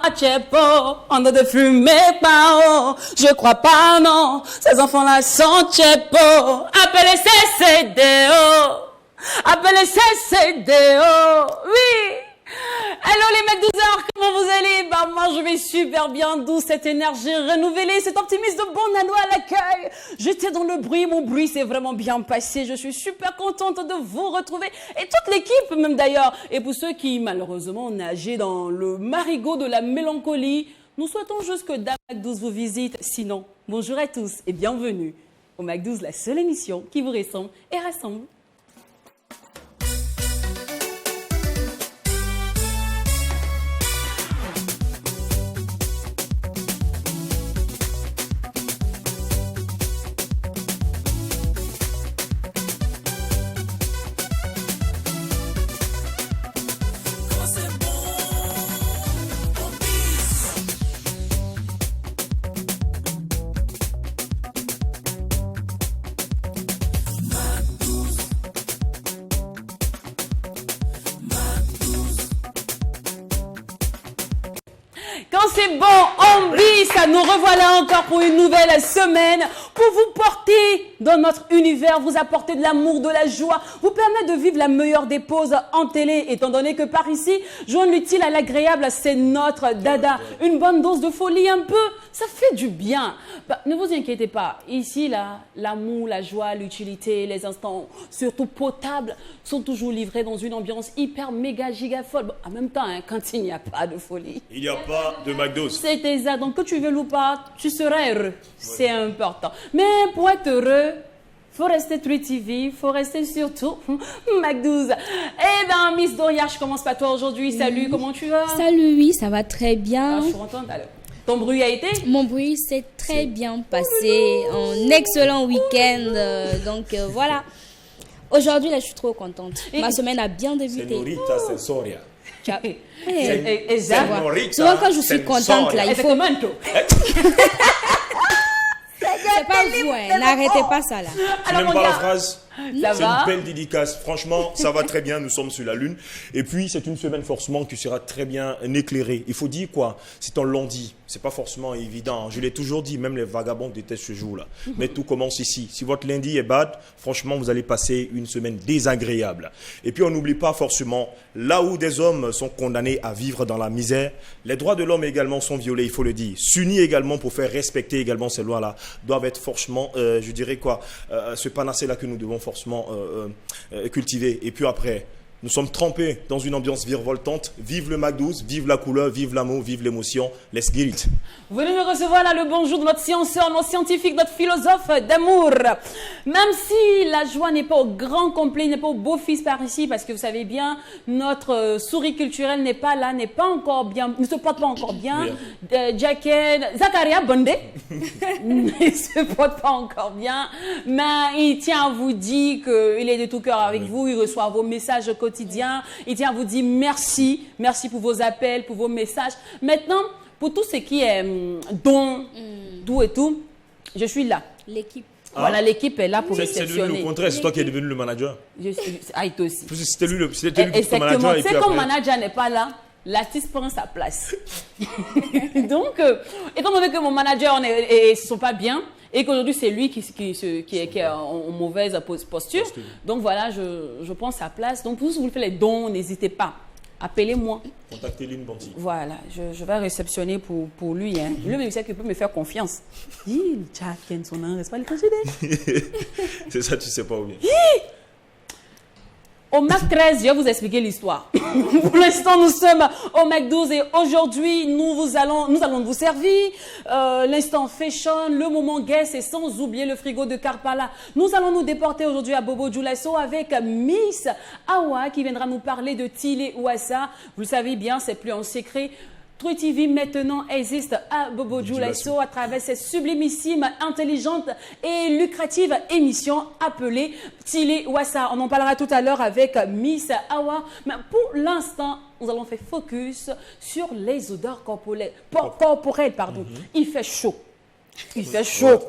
Tchepo, on ne fume pas, je crois pas, non. Ces enfants-là sont Tchepo. Appelez CCDO. Appelez CCDO. Oui. Hello les mecs 12h, comment vous allez? Bah moi je vais super bien, d'où cette énergie renouvelée, cet optimisme de bon anneau à l'accueil. J'étais dans le bruit, mon bruit s'est vraiment bien passé, je suis super contente de vous retrouver et toute l'équipe même d'ailleurs. Et pour ceux qui malheureusement nageaient dans le marigot de la mélancolie, nous souhaitons juste que Dame Mac 12 vous visite. Sinon, bonjour à tous et bienvenue au Mac 12, la seule émission qui vous ressemble et rassemble. Quand c'est bon, on bise, nous revoilà encore pour une nouvelle semaine pour vous porter dans notre univers, vous apporter de l'amour, de la joie, vous permettre de vivre la meilleure des pauses en télé, étant donné que par ici, joindre l'utile à l'agréable, c'est notre dada. Une bonne dose de folie un peu, ça fait du bien. Bah, ne vous inquiétez pas, ici, là, l'amour, la joie, l'utilité, les instants, surtout potables, sont toujours livrés dans une ambiance hyper méga giga folle. Bon, en même temps, hein, quand il n'y a pas de folie. Il n'y a pas de McDo. C'est exact. Donc, que tu veux ou pas, tu seras heureux. Ouais. C'est important. Mais pour être heureux, faut rester True TV, faut rester surtout Mac 12. Eh ben, Miss Doria, je commence par toi aujourd'hui. Salut, comment tu vas? Salut, oui, ça va très bien. Ah, je suis contente. Alors, ton bruit a été? Mon bruit s'est très bien passé. Un excellent week-end. Voilà. Aujourd'hui, là, je suis trop contente. Ma semaine a bien débuté. Senorita Sensoria. Exact. Souvent, quand je suis contente, là, il faut... C'est pas vous, hein. N'arrêtez pas ça, là. Tu n'aimes pas la phrase? Ça c'est va? Une belle dédicace. Franchement, ça va très bien. Nous sommes sur la Lune. Et puis, c'est une semaine forcément qui sera très bien éclairée. Il faut dire quoi? C'est un lundi. C'est pas forcément évident. Je l'ai toujours dit, même les vagabonds détestent ce jour-là. Mais tout commence ici. Si votre lundi est bad, franchement, vous allez passer une semaine désagréable. Et puis, on n'oublie pas forcément, là où des hommes sont condamnés à vivre dans la misère, les droits de l'homme également sont violés, il faut le dire. S'unir également pour faire respecter également ces lois-là doivent être forcément, je dirais quoi, ce panacée-là que nous devons forcément cultiver. Et puis après, nous sommes trempés dans une ambiance virevoltante. Vive le Mac 12, vive la couleur, vive l'amour, vive l'émotion. Let's get it. Vous venez de recevoir là le bonjour de notre scienceur, notre scientifique, notre philosophe d'amour. Même si la joie n'est pas au grand complet, n'est pas au beau fils par ici, parce que vous savez bien, notre souris culturelle n'est pas là, n'est pas encore bien, ne se porte pas encore bien. Jacket, Zakaria Bondé, ne se porte pas encore bien, mais il tient à vous dire qu'il est de tout cœur avec vous, il reçoit vos messages quotidiens, il tient à vous dire merci, merci pour vos appels, pour vos messages. Maintenant, pour tout ce qui est don, tout et tout, je suis là. L'équipe. Voilà, l'équipe est là pour réceptionner. C'est lui le contraire, c'est toi qui es devenu le manager. Ah, toi aussi. C'était lui qui était ton manager. C'est comme le manager n'est pas là, l'artiste prend sa place. Donc, étant donné que mon manager ne sont pas bien, et qu'aujourd'hui c'est lui qui est en mauvaise posture, donc voilà, je prends sa place. Donc, pour vous faites les dons, n'hésitez pas. Appelez-moi. Contactez Lynn Bonti. Voilà, je vais réceptionner pour lui. Hein. Lui, il sait qu'il peut me faire confiance. Il tient son nom, reste pas le candidat. C'est ça, tu sais pas où bien. Au Mac 13, je vais vous expliquer l'histoire. Pour l'instant, nous sommes au Mac 12 et aujourd'hui, nous allons vous servir l'instant fashion, le moment guest et sans oublier le frigo de Karpala. Nous allons nous déporter aujourd'hui à Bobo Dioulasso avec Miss Awa qui viendra nous parler de Tile Ouassa. Vous le savez bien, c'est plus un secret. True TV maintenant existe à Bobo Dioulasso à travers cette sublimissime, intelligente et lucrative émission appelée Tile Ouassa. On en parlera tout à l'heure avec Miss Awa. Mais pour l'instant, nous allons faire focus sur les odeurs corporelles. Il fait chaud. Il fait chaud.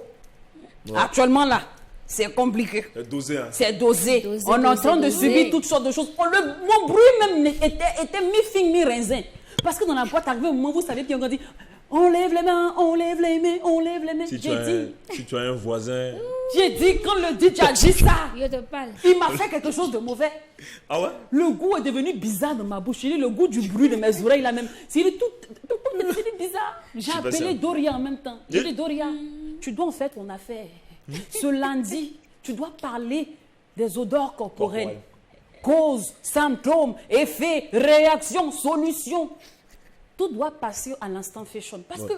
Ouais. Actuellement là, c'est compliqué. C'est dosé. Hein. C'est dosé. On est en train de subir toutes sortes de choses. Mon bruit même était mi-fin, mi-raisin. Parce que dans la boîte, arrivé au moment où vous savez, puis on dit on lève les mains, on lève les mains, on lève les mains. Si tu as un voisin. J'ai dit, quand le DJ a dit ça, Je te parle. il m'a fait quelque chose de mauvais. Ah ouais? Le goût est devenu bizarre dans ma bouche. Il est le goût du bruit de mes oreilles là même. C'est tout bizarre. J'ai appelé Doria en même temps. J'ai dit, Doria, tu dois en faire ton affaire. Ce lundi, tu dois parler des odeurs corporelles. Cause, symptômes, effets, réactions, solutions. Tout doit passer à l'instant fashion. Parce que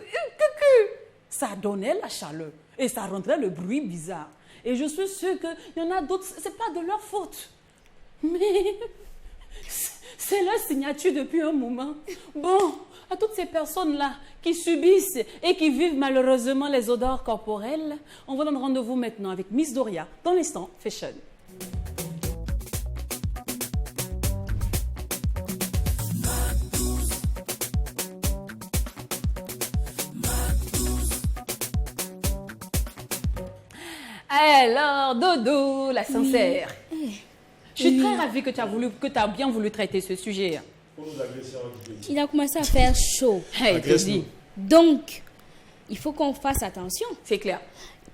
ça donnait la chaleur et ça rendrait le bruit bizarre. Et je suis sûre qu'il y en a d'autres, ce n'est pas de leur faute. Mais c'est leur signature depuis un moment. Bon, à toutes ces personnes-là qui subissent et qui vivent malheureusement les odeurs corporelles, on vous donne rendez-vous maintenant avec Miss Doria dans l'instant fashion. Alors, Dodo, la sincère. Je suis très ravie que tu as bien voulu traiter ce sujet. Il a commencé à faire chaud. Hey, te dis. Donc, il faut qu'on fasse attention. C'est clair.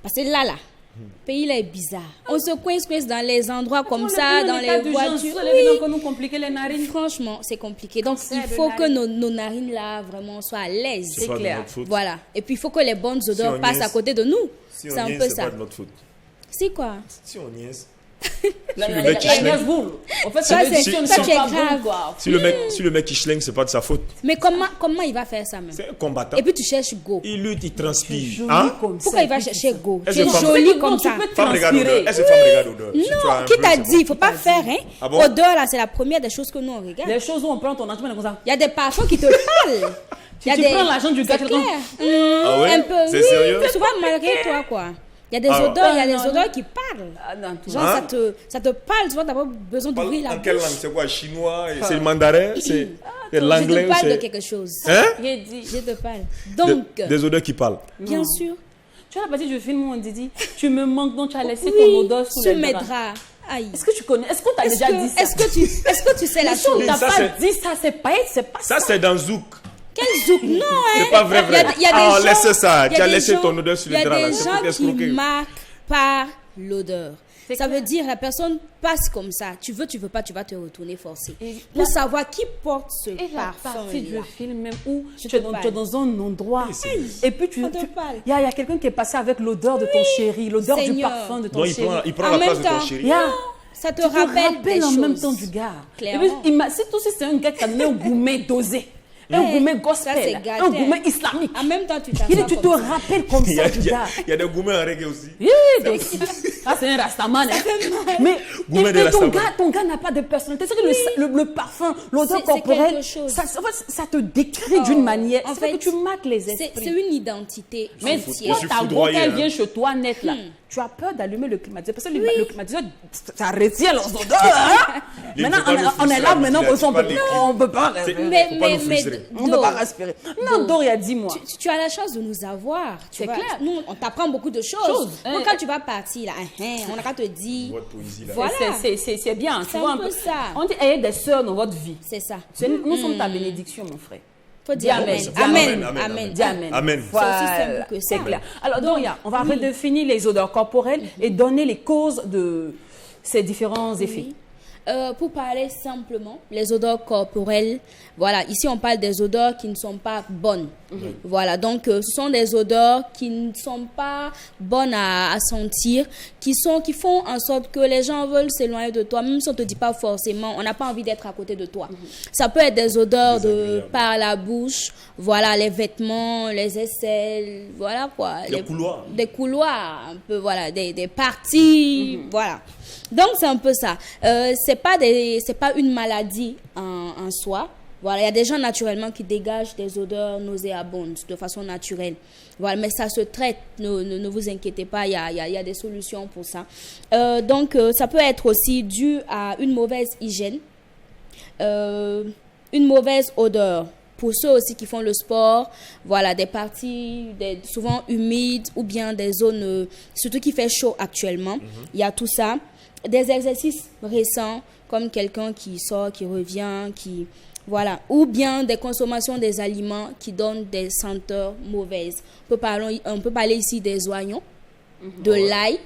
Parce que là, le pays là est bizarre. On se coince dans les endroits comme ça, dans les voitures. Oui. Nous compliquer les narines. Franchement, c'est compliqué. Donc, il faut que nos narines là vraiment soient à l'aise. C'est clair. Voilà. Et puis, il faut que les bonnes odeurs passent à côté de nous. Si c'est un peu ça. C'est pas de notre faute. C'est quoi? Si on niaise. La niaise-boule. En fait, ça, c'est grave. Si le mec qui schlingue, c'est pas de sa faute. Mais comment il va faire ça même? C'est un combattant. Et puis tu cherches Go. Il lutte, il transpire. Hein? Pourquoi il va chercher Go? C'est joli comme ça. Femme regarde odeur. Est-ce que femme regarde odeur? Non, qui t'a dit? Il faut pas faire, hein? Ah bon? Odeur là, c'est la première des choses que nous on regarde. Les choses où on prend ton argent comme ça. Il y a des parfums qui te parlent. Tu prends l'argent du gars, c'est clair. Ah ouais? Un peu. C'est sérieux? Souvent malgré toi quoi. Il y a des odeurs, il y a des odeurs qui parlent. Genre ça te parle, tu vois, t'as pas besoin d'ouvrir la bouche. En quelle langue? C'est quoi? Chinois? C'est le mandarin? C'est l'anglais? Je te parle de quelque chose. Hein? Je te parle. Donc. Des odeurs qui parlent. Bien sûr. Tu vois la partie du film où on dit tu me manques donc tu as laissé ton odeur sous les draps. Aïe. Est-ce que tu connais? Est-ce qu'on t'a déjà dit ça? Est-ce que tu sais la chose? On t'a pas dit ça, c'est pas ça. Ça c'est dans Zouk. Quel zouk? Non, hein. C'est pas vrai. Ah, laisse ça. Tu as laissé ton odeur sur les draps. Il y a des gens qui marquent par l'odeur. Ça veut dire la personne passe comme ça. Tu veux pas, tu vas te retourner forcé. Pour savoir qui porte ce parfum. Et la partie du film même où tu es dans un endroit. Et puis il y a quelqu'un qui est passé avec l'odeur de ton chéri, l'odeur du parfum de ton chéri. Il prend la place de ton chéri. Ça te rappelle en même temps du gars. Clairement. C'est aussi c'est un gars qui a donné un gourmet dosé. Un gourmet gospel, un gourmet islamique. En même temps, tu tu te rappelles comme ça du gars. Il y a des gourmets en reggae aussi. Ça, c'est un rastaman. Mais ton gars n'a pas de personnalité. C'est que le parfum, l'odeur corporelle, ça te décrit d'une manière. En fait, que tu marques les esprits. C'est une identité. Mais si ta go, elle vient chez toi net là, tu as peur d'allumer le climatiseur. Parce que le climatiseur, ça retient les odeurs. Maintenant, on est là, maintenant, on ne peut pas respirer. On ne peut pas respirer. Non, Doria, dis-moi. Tu as la chance de nous avoir. C'est clair. Nous, on t'apprend beaucoup de choses. Donc, quand tu vas partir, là, on n'a qu'à te dire. Voilà. C'est bien. C'est un peu ça. On dit, ayez des sœurs dans votre vie. C'est ça. Nous sommes ta bénédiction, mon frère. Faut dire Amen. Amen. Amen. Voilà, c'est clair. Alors, Doria, on va redéfinir les odeurs corporelles et donner les causes de ces différents effets. Pour parler simplement, les odeurs corporelles, voilà, ici on parle des odeurs qui ne sont pas bonnes. Voilà, donc ce sont des odeurs qui ne sont pas bonnes à sentir, qui font en sorte que les gens veulent s'éloigner de toi, même si on ne te dit pas forcément, on n'a pas envie d'être à côté de toi. Ça peut être des odeurs par la bouche, voilà, les vêtements, les aisselles, voilà quoi. Couloirs. Des couloirs, un peu, voilà, des parties, voilà. Donc c'est un peu ça. C'est pas une maladie en soi. Voilà, il y a des gens naturellement qui dégagent des odeurs nauséabondes de façon naturelle. Voilà, mais ça se traite. Ne vous inquiétez pas, il y a des solutions pour ça. Donc ça peut être aussi dû à une mauvaise hygiène, une mauvaise odeur. Pour ceux aussi qui font le sport, voilà, des parties souvent humides ou bien des zones, surtout qui fait chaud actuellement. Il y a tout ça. Des exercices récents, comme quelqu'un qui sort, qui revient, qui Voilà. Ou bien des consommations des aliments qui donnent des senteurs mauvaises. On peut parler ici des oignons, de l'ail.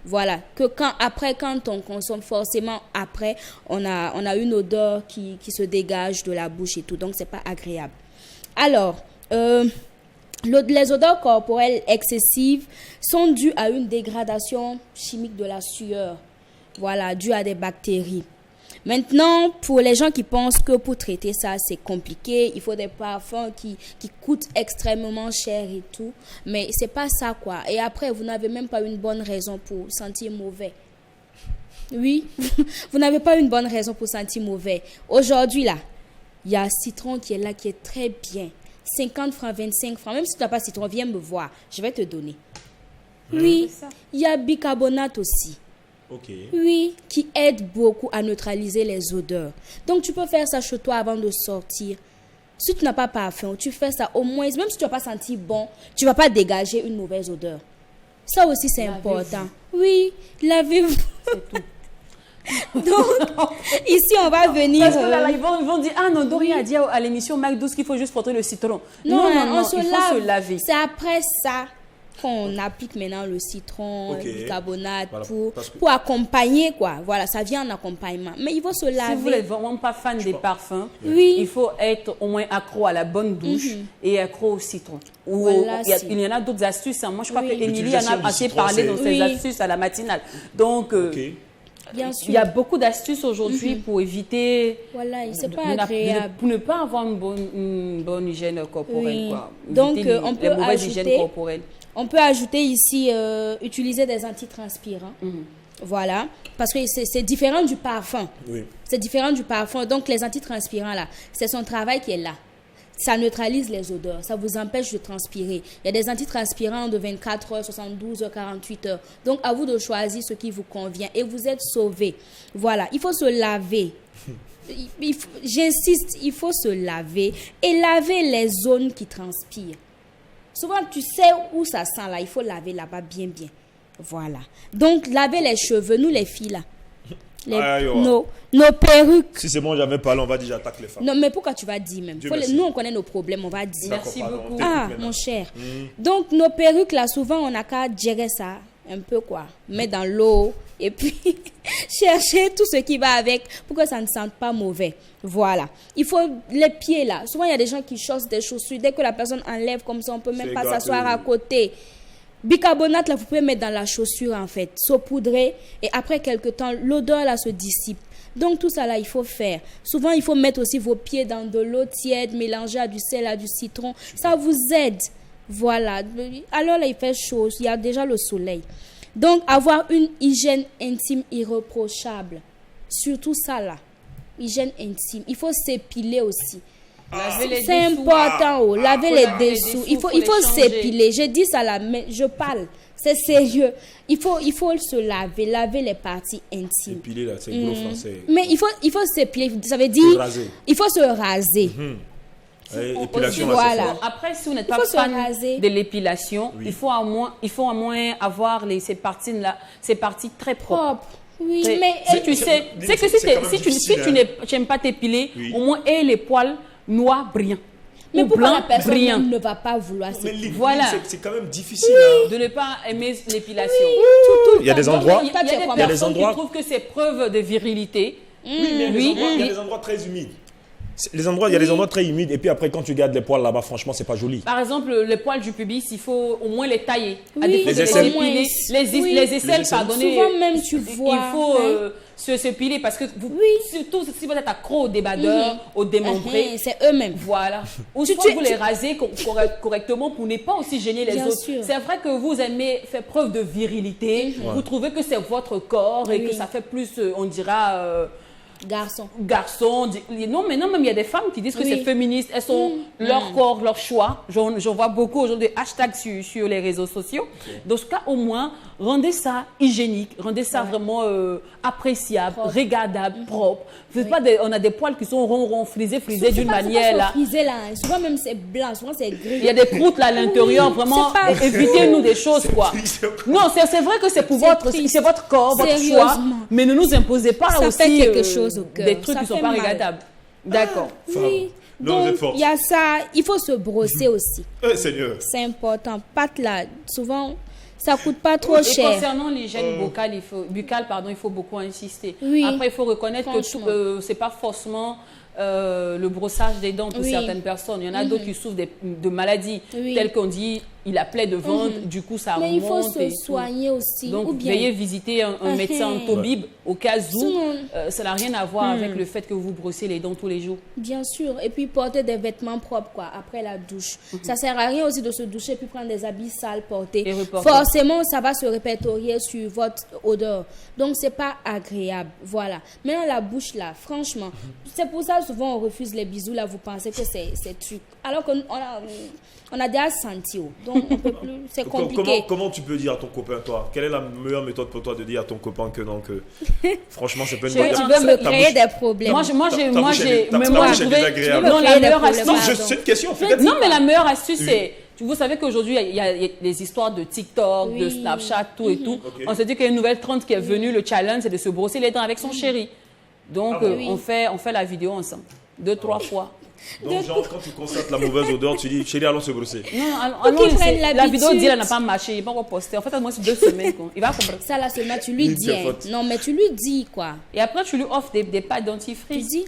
Voilà. Quand on consomme, forcément, après, on a une odeur qui se dégage de la bouche et tout. Donc, c'est pas agréable. Alors, les odeurs corporelles excessives sont dues à une dégradation chimique de la sueur. Voilà, due à des bactéries. Maintenant, pour les gens qui pensent que pour traiter ça, c'est compliqué, il faut des parfums qui coûtent extrêmement cher et tout. Mais c'est pas ça, quoi. Et après, vous n'avez même pas une bonne raison pour sentir mauvais. Oui, vous n'avez pas une bonne raison pour sentir mauvais. Aujourd'hui, là, il y a Citron qui est là, qui est très bien. 50 francs, 25 francs. Même si tu n'as pas Citron, viens me voir. Je vais te donner. Oui, il y a bicarbonate aussi. Okay. Oui, qui aide beaucoup à neutraliser les odeurs. Donc, tu peux faire ça chez toi avant de sortir. Si tu n'as pas parfum, tu fais ça au moins, même si tu n'as pas senti bon, tu ne vas pas dégager une mauvaise odeur. Ça aussi, c'est important. Oui, lavez-vous. C'est tout. Donc, ici, on va venir... Parce que là, ils vont dire, ah non, Dori a dit à l'émission Mac 12 qu'il faut juste porter le citron. Non, il faut se laver. C'est après ça qu'on applique maintenant le citron, le bicarbonate, voilà, pour accompagner, quoi. Voilà, ça vient en accompagnement. Mais il faut se laver. Si vous n'êtes vraiment pas fan des parfums, il faut être au moins accro à la bonne douche et accro au citron. Voilà, il y en a d'autres astuces. Hein. Moi, je crois que Émilie en a assez parlé dans ses astuces à la matinale. Donc... Bien sûr. Il y a beaucoup d'astuces aujourd'hui pour éviter... Voilà, c'est pas agréable. Pour ne pas avoir une bonne hygiène corporelle. Quoi. Donc, on peut ajouter ici, utiliser des antitranspirants. Voilà, parce que c'est différent du parfum. Oui. C'est différent du parfum. Donc, les antitranspirants, là, c'est son travail qui est là. Ça neutralise les odeurs, ça vous empêche de transpirer. Il y a des antitranspirants de 24 heures, 72 heures, 48 heures. Donc, à vous de choisir ce qui vous convient et vous êtes sauvé. Voilà, il faut se laver. J'insiste, il faut se laver et laver les zones qui transpirent. Souvent, tu sais où ça sent là, il faut laver là-bas bien. Voilà. Donc, laver les cheveux, nous les filles là. Nos perruques. Si c'est bon, j'avais parlé, on va dire j'attaque les femmes. Non, mais pourquoi tu vas dire même? Nous, on connaît nos problèmes, on va dire. Merci beaucoup. Ah, mon cher. Donc, nos perruques, là, souvent, on n'a qu'à gérer ça un peu, quoi. Mettre dans l'eau et puis chercher tout ce qui va avec pour que ça ne sente pas mauvais. Voilà. Il faut les pieds, là. Souvent, il y a des gens qui chaussent des chaussures. Dès que la personne enlève comme ça, on ne peut même pas s'asseoir à côté. Bicarbonate, là, vous pouvez mettre dans la chaussure, en fait, saupoudrer, et après quelques temps, l'odeur, là, se dissipe. Donc, tout ça, là, il faut faire. Souvent, il faut mettre aussi vos pieds dans de l'eau tiède, mélanger à du sel, à du citron. Ça vous aide. Voilà. Alors, là, il fait chaud. Il y a déjà le soleil. Donc, avoir une hygiène intime irréprochable. Surtout ça, là. Hygiène intime. Il faut s'épiler aussi. C'est important, laver les dessous. Il faut s'épiler. Je dis ça là, mais je parle. C'est sérieux. Il faut se laver les parties intimes. S'épiler là, c'est gros français. Mais il faut s'épiler. Ça veut dire il faut se raser. Épilation, voilà. Après, si vous n'êtes pas fan de l'épilation, il faut au moins avoir ces parties très propres. Oui, mais si tu n'aimes pas t'épiler, au moins aie les poils noirs brillants. Mais pourquoi la personne ne va pas vouloir s'épiler? Voilà. C'est quand même difficile de ne pas aimer l'épilation. Il y a des endroits. Il y a des personnes qui trouvent que c'est preuve de virilité. Oui, mais il y a des endroits très humides. Il y a des endroits très humides et puis après quand tu gardes les poils là-bas, franchement, c'est pas joli. Par exemple, les poils du pubis, il faut au moins les tailler. Oui, les aisselles. Les aisselles, pardonnez. Souvent même tu vois. Il faut se piler parce que surtout si vous êtes accro aux débardeurs, aux démembrés, c'est eux-mêmes. Voilà. Ou soit vous les rasez correctement pour ne pas aussi gêner les autres. C'est vrai que vous aimez faire preuve de virilité. Vous trouvez que c'est votre corps et que ça fait plus, on dira. Garçon. Non, mais même il y a des femmes qui disent que c'est féministe. Elles sont leur corps, leur choix. J'en vois beaucoup aujourd'hui des hashtags sur les réseaux sociaux. Dans ce cas, au moins, rendez ça hygiénique, rendez ça vraiment appréciable, regardable, propre. On a des poils qui sont ronds, frisés d'une manière là. Frisés là. Souvent même c'est blanc, souvent c'est gris. Il y a des croûtes là à l'intérieur. Vraiment, évitez-nous des choses quoi. Non, c'est vrai que c'est pour votre corps, votre choix. Mais ne nous imposez pas aussi quelque chose. Des trucs qui ne sont pas regardables. D'accord. Oui. Non, vous êtes Donc, forte. il y a ça. Il faut se brosser aussi. Seigneur. C'est important. Pâte là, souvent, ça coûte pas trop Et cher. concernant l'hygiène buccale, il faut beaucoup insister. Oui. Après, il faut reconnaître que Franchement. c'est pas forcément le brossage des dents pour Oui. certaines personnes. Il y en a d'autres qui souffrent de maladies Oui. telles qu'on dit il a plaie de ventre, du coup ça Mais remonte. il faut se et tout. soigner aussi. Donc, ou bien, veuillez visiter un médecin en tobib au cas où Sinon- ça n'a rien à voir avec le fait que vous brossez les dents tous les jours. bien sûr. Et puis porter des vêtements propres quoi, après la douche. Ça sert à rien aussi de se doucher puis prendre des habits sales portés. Et reporter. Forcément, ça va se répertorier sur votre odeur. Donc, c'est pas agréable. Voilà. Maintenant, la bouche là, franchement, c'est pour ça souvent on refuse les bisous là. Vous pensez que c'est truc. Alors qu'on on a déjà senti. Donc, on peut plus. C'est compliqué. Comment tu peux dire à ton copain, toi, quelle est la meilleure méthode pour toi de dire à ton copain que non, que franchement, c'est pas une Chérie, bonne Tu veux me ta créer bouche- des problèmes. ta bouche est désagréable. Tu veux me créer des meilleure problèmes, astuce. Non, pardon. c'est une question. Peut-être. Non, mais la meilleure astuce, c'est... Vous savez qu'aujourd'hui, il y a les histoires de TikTok, de Oui. Snapchat, tout et tout. Ok. On s'est dit qu'il y a une nouvelle trend qui est venue. Le challenge, c'est de se brosser les dents avec son chéri. Donc, Ah bon? Oui. on fait la vidéo ensemble. 2-3 fois. Donc, genre, quand tu constates la mauvaise odeur, tu dis, chérie, allons se brosser. Non, qu'ils allons, prennent la l'habitude. vidéo dit, elle n'a pas marché. Il n'est pas encore posté. En fait, à moi, c'est 2 semaines. Quoi. Il va comprendre. Ça là seulement tu lui Une dis. seule Hein. faute. Non mais tu lui dis quoi. Et après, tu lui offres des pâtes Tu dentifrice. dis.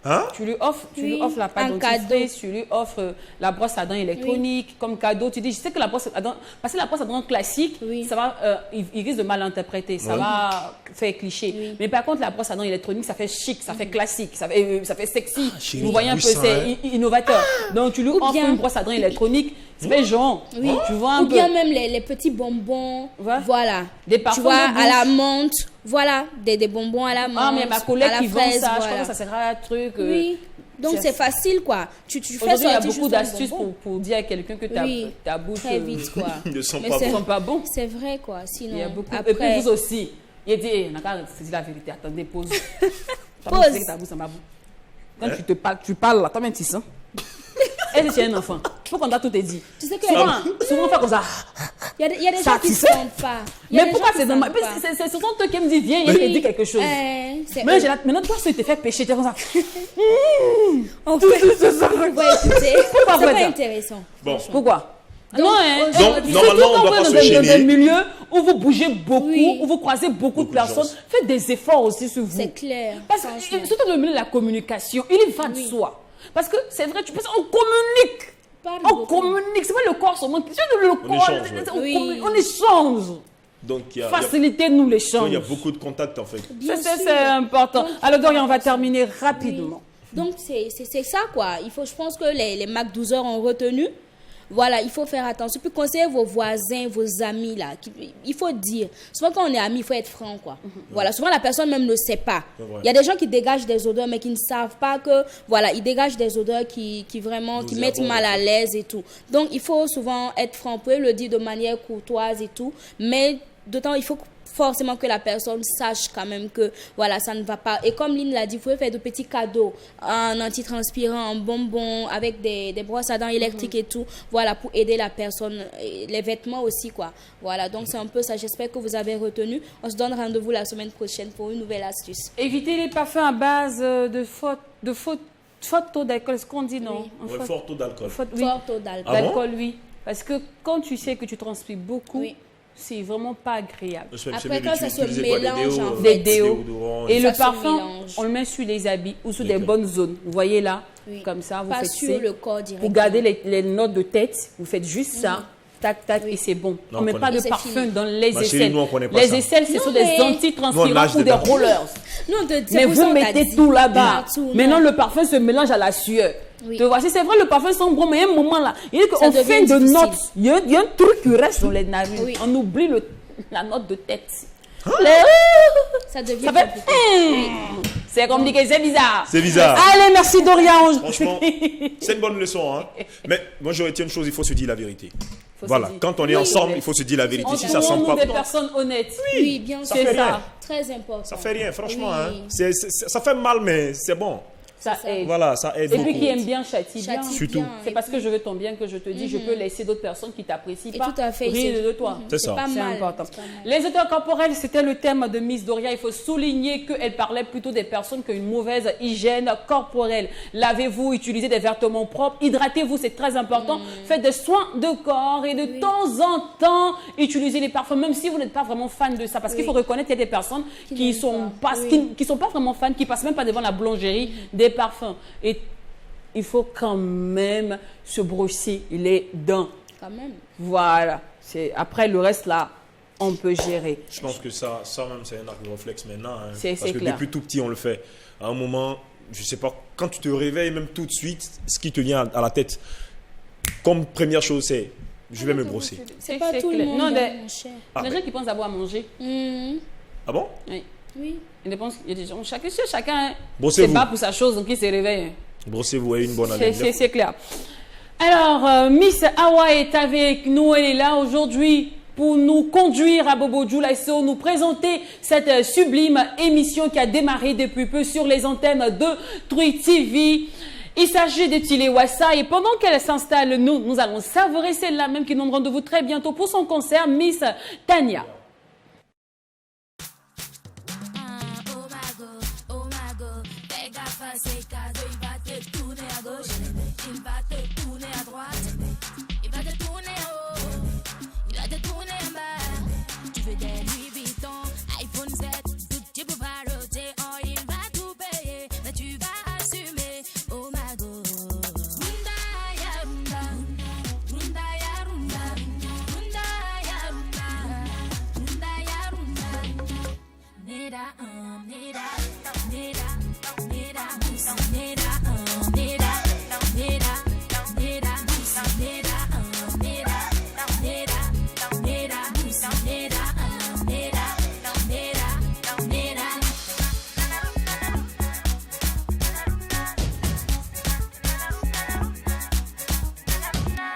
Hein? Tu lui offres Oui, la pâte en dentifrice, tu lui offres la brosse à dents électronique comme cadeau. Tu dis, je sais que la brosse à dents, parce que la brosse à dents classique, Oui. ça va, il risque de mal interpréter, ça va faire cliché. Oui. Mais par contre, la brosse à dents électronique, ça fait chic, ça fait classique, ça fait sexy. chérie, Vous voyez un oui, peu, ça, c'est hein. innovateur. Donc tu lui offres bien- une brosse à dents électronique, ça fait genre, Oui. tu vois un Ou peu. bien même les petits bonbons. Ouais. Voilà. Des Tu parfums vois, de bouche. à la menthe. Voilà, des bonbons à la menthe. Ah, mais ma collègue à la qui vend fraise, ça, je voilà. pense que ça sera un truc. Oui. Donc c'est- c'est facile quoi. Tu fais Aujourd'hui, il y a sortir beaucoup juste un d'astuces bonbon. pour dire à quelqu'un que ta, Oui. ta bouche Très vite quoi. Ils ne sont Mais pas c'est- ne bons. sont pas bons. C'est vrai quoi. Sinon Il y a beaucoup. Et après. puis vous aussi. Il dit, hey, n'a qu'à se dire la vérité. Attendez, pause. Pause. Tu sais que ta bouche, ça m'a bout. Quand tu parles là, toi-même tu sens. Et si tu es un enfant, il faut qu'on t'a tout te dit. Tu sais que Souvent, on fait comme ça. il y a des Ça, gens qui tu ne sais. sentent pas. Il y a Mais des pourquoi gens c'est qui normal? sentent pas. Ce sont eux qui me disent, viens, il te dit quelque chose. C'est Maintenant, eux. maintenant, toi, si tu te fais pécher, tu es comme ça. On fait. On va écouter. Pourquoi C'est faire pas ça? intéressant. Bon. Pourquoi? Donc, Non, hein. aujourd'hui- Donc, normalement, on doit pas se Dans un gêner. milieu où vous bougez beaucoup, Oui. où vous croisez beaucoup de de personnes, gens. faites des efforts aussi sur vous. C'est clair. Parce que, franchement. surtout dans le milieu de la communication, il y va de soi. Parce que c'est vrai, tu penses, on communique. Parle On beaucoup. communique. C'est pas le corps seulement. C'est le corps. échange, ouais. Oui. On échange. Donc, il y a Facilitez-nous l'échange. beaucoup de contacts en fait. Bien C'est sûr. important. Donc, Alors, Dorian, on va terminer rapidement. Donc, c'est ça, quoi. Je pense que les Mac 12 heures ont retenu. Voilà, il faut faire attention. Puis conseiller vos voisins, vos amis, là. Il faut dire. Souvent, quand on est amis, il faut être franc, quoi. Voilà, souvent, la personne même ne sait pas. C'est vrai. Il y a des gens qui dégagent des odeurs, mais qui ne savent pas que, voilà, ils dégagent des odeurs qui vraiment, qui Nous mettent avons- mal à l'aise et tout. Donc, il faut souvent être franc. Vous pouvez le dire de manière courtoise et tout. Mais, d'autant, il faut forcément que la personne sache quand même que voilà ça ne va pas, et comme Lynn l'a dit, vous pouvez faire de petits cadeaux, un antitranspirant, un bonbon avec des brosses à dents électriques et tout, voilà, pour aider la personne, et les vêtements aussi quoi, voilà, donc c'est un peu ça. J'espère que vous avez retenu. On se donne rendez-vous la semaine prochaine pour une nouvelle astuce. Évitez les parfums à base de fort taux d'alcool. Est-ce qu'on dit non? Oui. Ouais, fort taux d'alcool. Oui. Fort taux d'alcool. Ah bon? D'alcool, oui. Parce que quand tu sais que tu transpires beaucoup, Oui. c'est vraiment pas agréable. Après, quand ça se Utiliser quoi, mélange, en fait. Des déos. déodorants, Et Ça le se parfum, mélange. on le met sur les habits ou sur des D'accord. bonnes zones. Vous voyez là, Oui. comme ça, vous Pas faites sur ça. le corps directement. Pour garder les notes de tête, vous faites juste ça. Tac, tac, et c'est bon. Non, On ne met on pas connaît. de Et c'est parfum fini. dans les Ma chérie, aisselles. nous, on connaît pas Les ça. aisselles, ce Non, sont mais- des Nous, on antitranspirants nage ou des dedans. rollers. Non, c'est Mais pour ça vous on t'a mettez dit. tout là-bas. Partout, non. Maintenant, le parfum se mélange à la sueur. Oui. Tu vois, c'est vrai, le parfum sent bon, mais il y a un moment là, il y a Ça qu'en devient fin de difficile. note, il y a un truc qui reste dans les narines. Oui. On oublie la note de tête. Ça devient Ça fait... compliqué. C'est compliqué, c'est bizarre. C'est bizarre. Allez, merci Dorian. Franchement, c'est une bonne leçon. Hein. Mais moi, je retiens une chose, il faut se dire la vérité. Faut Voilà, se dire. quand on est Oui. ensemble, il faut se dire la vérité. Si ça sent Entourons-nous pas des personnes honnêtes. Oui, bien ça sûr. fait C'est rien. ça. Très important. Ça fait rien, franchement. Oui. Hein. Ça fait mal, mais c'est bon. Ça aide. Voilà, ça aide Et beaucoup. puis qui aime bien châtie bien. Châtie Surtout. bien, C'est et parce que je veux ton bien que je te dis, je peux laisser d'autres personnes qui t'apprécient Et pas tout à fait, rire c'est- de toi. C'est ça. pas C'est mal, important. c'est pas mal. Les odeurs corporelles, c'était le thème de Miss Doria. Il faut souligner qu'elle parlait plutôt des personnes qui ont une mauvaise hygiène corporelle. Lavez-vous, utilisez des vêtements propres, hydratez-vous, c'est très important. Faites des soins de corps et de temps en temps, utilisez les parfums, même si vous n'êtes pas vraiment fan de ça. Parce qu'il faut reconnaître qu'il y a des personnes qui n'aiment sont pas. pas, Oui. qui sont pas vraiment fans, qui passent même pas devant la boulangerie des parfums. Et il faut quand même se brosser les dents. Quand même. Voilà. Après, le reste, là, on peut gérer. Je pense que ça même, c'est un arc de réflexe maintenant. Hein. C'est Parce que clair. depuis tout petit, on le fait. À un moment, je sais pas, quand tu te réveilles, même tout de suite, ce qui te vient à la tête, comme première chose, c'est je vais me brosser. C'est pas tout le clair. monde, Non, hein, mon cher. Ah, les mais- gens qui pensent avoir à manger. Ah bon? Oui. Oui. Ils pensent, il y a des gens, chacun se Brossez-vous. bat pour sa chose, donc il se réveille. Brossez-vous et une bonne année. C'est clair. Alors, Miss Hawa est avec nous, elle est là aujourd'hui pour nous conduire à Bobo Dioulasso, nous présenter cette sublime émission qui a démarré depuis peu sur les antennes de Trui TV. Il s'agit de Tile Wassa et pendant qu'elle s'installe, nous allons savourer celle-là même qui nous donne rendez-vous très bientôt pour son concert, Miss Tania. Oh my god, fais gaffe à ces cadeaux, il va te tourner à gauche, il va te tourner à droite, il va te tourner en haut, il va te tourner en bas. Tu veux des Louis Vuitton, iPhone 7, tout petit pour baroter, oh il va tout payer, mais tu vas assumer. Oh my god, runda ya runda, runda ya runda, runda ya runda, runda ya runda. Nera, nera, nera, nera, musa, nera, nera, nera, nera, musa, nera, nera, nera, nera, musa, nera, nera, nera, nera.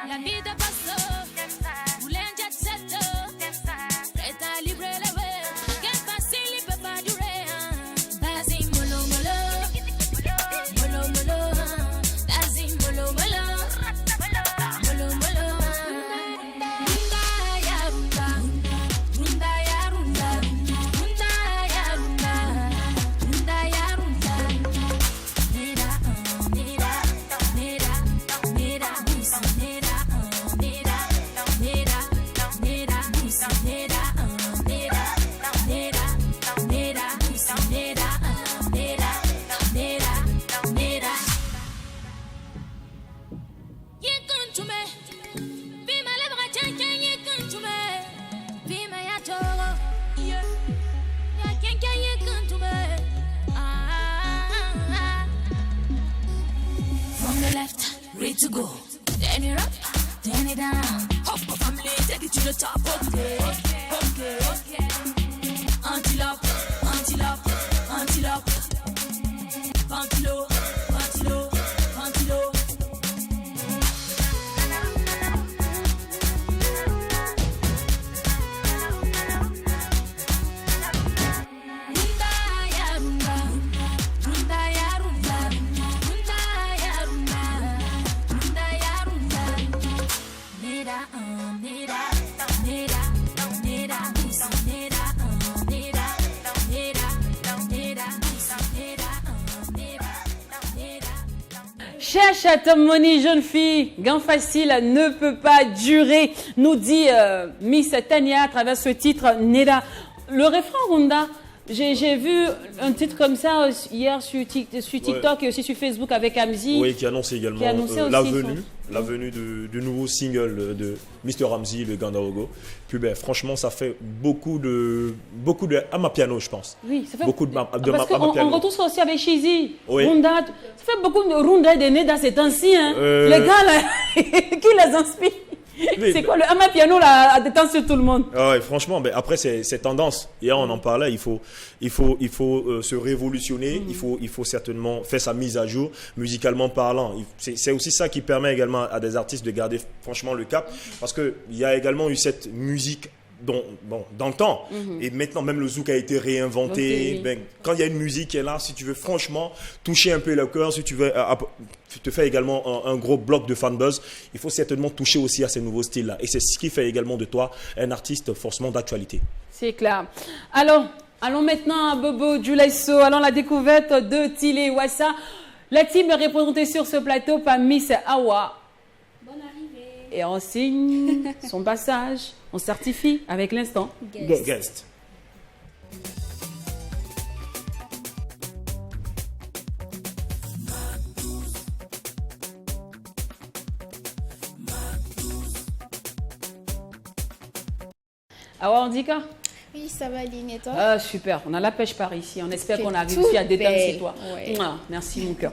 La vie de basso, rouler un jet set, prête à livrer le web. Quel facile, il peut pas durer. Vas-y, mollo, mollo, mollo, mollo, vas-y, mollo, mollo, mollo, mollo. Runda ya runda, runda ya runda, runda ya runda, runda ya runda. Nera, nera, nera, nera, musa, nera, nera, nera, nera, musa, nera, nera, nera, nera, musa, nera, nera, nera, nera. Yekunchume, bima lebra chancha yekunchume, bima ya toro, ya kenka yekunchume. From the left, ready to go. Turn it up, turn it down. Hop up family, take it to the top. Okay, okay, okay. Antelope, antelope, antelope. Ventilo, ventilo, ventilo. Runda ya runda, runda ya runda, runda ya runda, runda ya runda. Nera, nera, nera, nera, musa, nera, nera, nera, nera, musa, nera, nera, nera. Cherche Moni, jeune fille, gain facile ne peut pas durer, nous dit Miss Tania à travers ce titre Neda. Le refrain Runda, j'ai vu un titre comme ça hier sur TikTok et aussi sur Facebook avec Amzi. Oui, qui annonce également Qui annonçait aussi la venue du nouveau single de Mr. Ramsey, le Gandarogo. Puis ben, franchement, ça fait beaucoup de Amapiano, je pense. Oui, ça fait beaucoup de parce Amapiano. qu'on retrouve ça aussi avec Chizi. Oui. Runda, ça fait beaucoup de Runda de Neda ces temps-ci. Hein. Les gars là, qui les inspire? Oui, C'est quoi le Amapiano là à détendre sur tout le monde? Ah ouais, franchement, ben après c'est tendance. Hier on en parlait, il faut se révolutionner, il faut certainement faire sa mise à jour musicalement parlant. C'est aussi ça qui permet également à des artistes de garder franchement le cap, parce que il y a également eu cette musique dans le temps. Et maintenant, même le zouk a été réinventé. Ok. Ben, quand il y a une musique qui est là, si tu veux franchement toucher un peu le cœur, si tu veux te faire également un gros bloc de fanbuzz, il faut certainement toucher aussi à ces nouveaux styles-là. Et c'est ce qui fait également de toi un artiste forcément d'actualité. C'est clair. Alors, allons maintenant à Bobo Dioulasso. Allons à la découverte de Tilé Wassa. La team est représentée sur ce plateau par Miss Awa. Bonne arrivée. Et on signe son passage. On certifie avec l'instant. Guest. Guest. Awa, on dit quoi? Oui, ça va, Lynn, et toi? Ah, super. On a la pêche par ici. On espère qu'on a Tout réussi à détendre belle. chez toi. Ouais. Mouah, merci, mon cœur.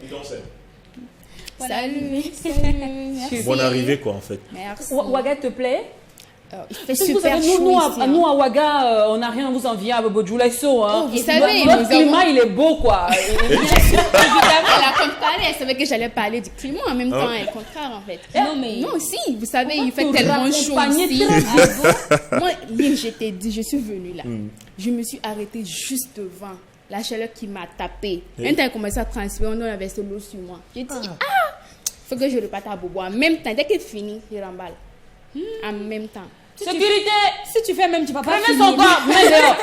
Salut, salut, merci. Bonne arrivée, quoi, en fait. Merci. Waga te plaît? Il fait Parce que vous super savez, chaud nous, ici, hein. nous, à Ouaga, on n'a rien à vous envier à Bobo Dioulasso. Hein. Oh, vous savez, notre nous climat, avons- il est beau, quoi. Évidemment, la contraire, elle savait que j'allais parler du climat en même temps, et le contraire en fait. Non, mais- Non, si, vous savez, On il va fait te tellement chaud raccompagner ici. très Ah bon? Moi, Lynn, je t'ai dit, je suis venue là. Je me suis arrêtée juste devant la chaleur qui m'a tapé. Un temps, elle commençait à transpirer, on avait ce l'eau sur moi. J'ai dit, faut que je reparte à Bobo. En même temps, dès qu'elle finit, je remballe. En même temps. Sécurité! Si tu fais même, tu vas pas Prenez finir. son corps, mets dehors.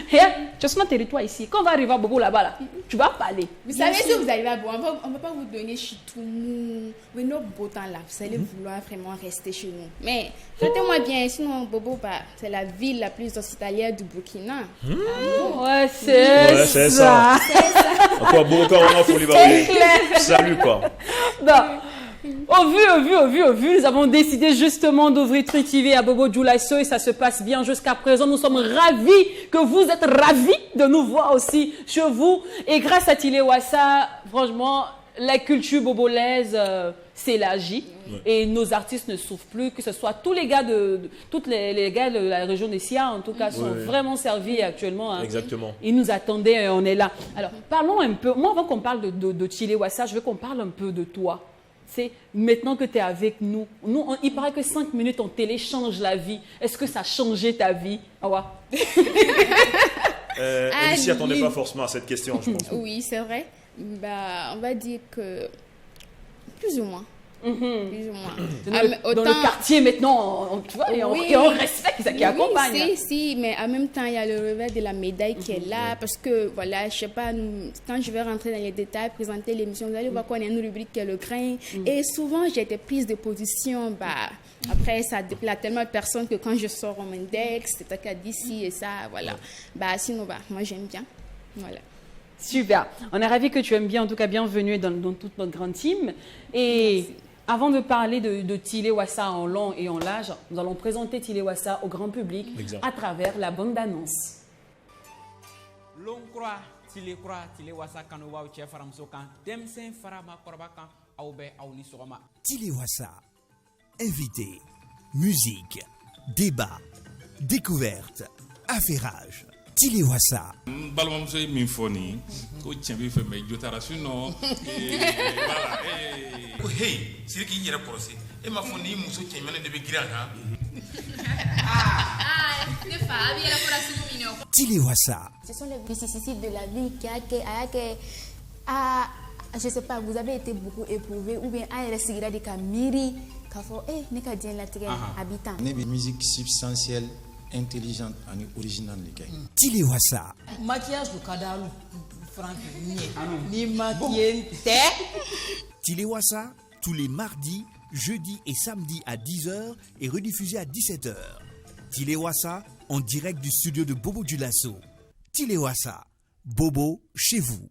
Tu es sur notre territoire ici. Quand on va arriver à Bobo là-bas, là, tu vas parler. Vous savez, si vous arrivez à Bobo, on ne va pas vous donner chitoumou. Mais nos beaux temps là, vous allez vouloir vraiment rester chez nous. Mais traitez-moi bien, sinon Bobo, bah, c'est la ville la plus hospitalière du Burkina. Ouais, c'est ça. Encore beaucoup, on a folie. Salut, quoi. Bon. Au vu, nous avons décidé justement d'ouvrir Tri TV à Bobo Dioulasso et ça se passe bien jusqu'à présent. Nous sommes ravis que vous êtes ravis de nous voir aussi chez vous. Et grâce à Tilé Wassa, franchement, la culture bobolaise s'élargit et nos artistes ne souffrent plus, que ce soit tous les gars tous les gars de la région des SIA, en tout cas, sont vraiment servis actuellement. Hein. Exactement. Ils nous attendaient, on est là. Alors, parlons un peu. Moi, avant qu'on parle de Tilé Wassa, je veux qu'on parle un peu de toi. C'est maintenant que tu es avec nous. Il paraît que 5 minutes, on téléchange la vie. Est-ce que ça a changé ta vie? Awa. Elle ne s'y attendait pas forcément à cette question, je pense. Oui, c'est vrai. Bah, on va dire que plus ou moins. Plus ou moins. Dans le quartier, maintenant, tu vois, et on respecte ça qui accompagne. Si, mais en même temps, il y a le revers de la médaille qui est là. Parce que, voilà, je sais pas, quand je vais rentrer dans les détails, présenter l'émission, vous allez voir qu'on a une rubrique qui est le grain. Et souvent, j'ai été prise de position. Bah, après, ça déplaît à tellement de personnes que quand je sors en index, c'est toi qui as dit ci et ça, voilà. Bah, sinon, bah, moi, j'aime bien. Voilà. Super. On est ravis que tu aimes bien, en tout cas, bienvenue dans toute notre grande team. Et avant de parler de Tilé Wassa en long et en large, nous allons présenter Tilé Wassa au grand public à travers la bande d'annonce. L'on croit, Tilé Wassa kan waw che faramso kan demsen farama korba kan awbe awni sogoma. Tilé Wassa. Invité, musique, débat, découverte, affairage. Tilé Wassa. Balimamuso ye min fɔ nin ye ko tiɲɛ b'i fɛ mɛ jo tara sinon voilà ko hey siri k'i yɛrɛ kɔlɔsi e m'a fɔ n'i muso cɛɲumanin de bɛ girin a kan. Ne fa, a bɛ yɛlɛ fɔra sugu min na. Tilé Wassa. Ce sont les vicissitudes de la vie qui je sais pas, vous avez été beaucoup éprouvé ou bien a yɛrɛ sigira de ka miiri k'a fɔ ne ka diɲɛlatigɛ a bi tan. Ne bɛ musique substantielle, intelligente ani originale de kɛ. Tilé Wassa. Maquillage du cadavre, Franck, ni maquillé, t'es. Tilé Wassa, tous les mardis, jeudis et samedis à 10h et rediffusé à 17h. Tilé Wassa, en direct du studio de Bobo Dioulasso. Tilé Wassa, Bobo chez vous.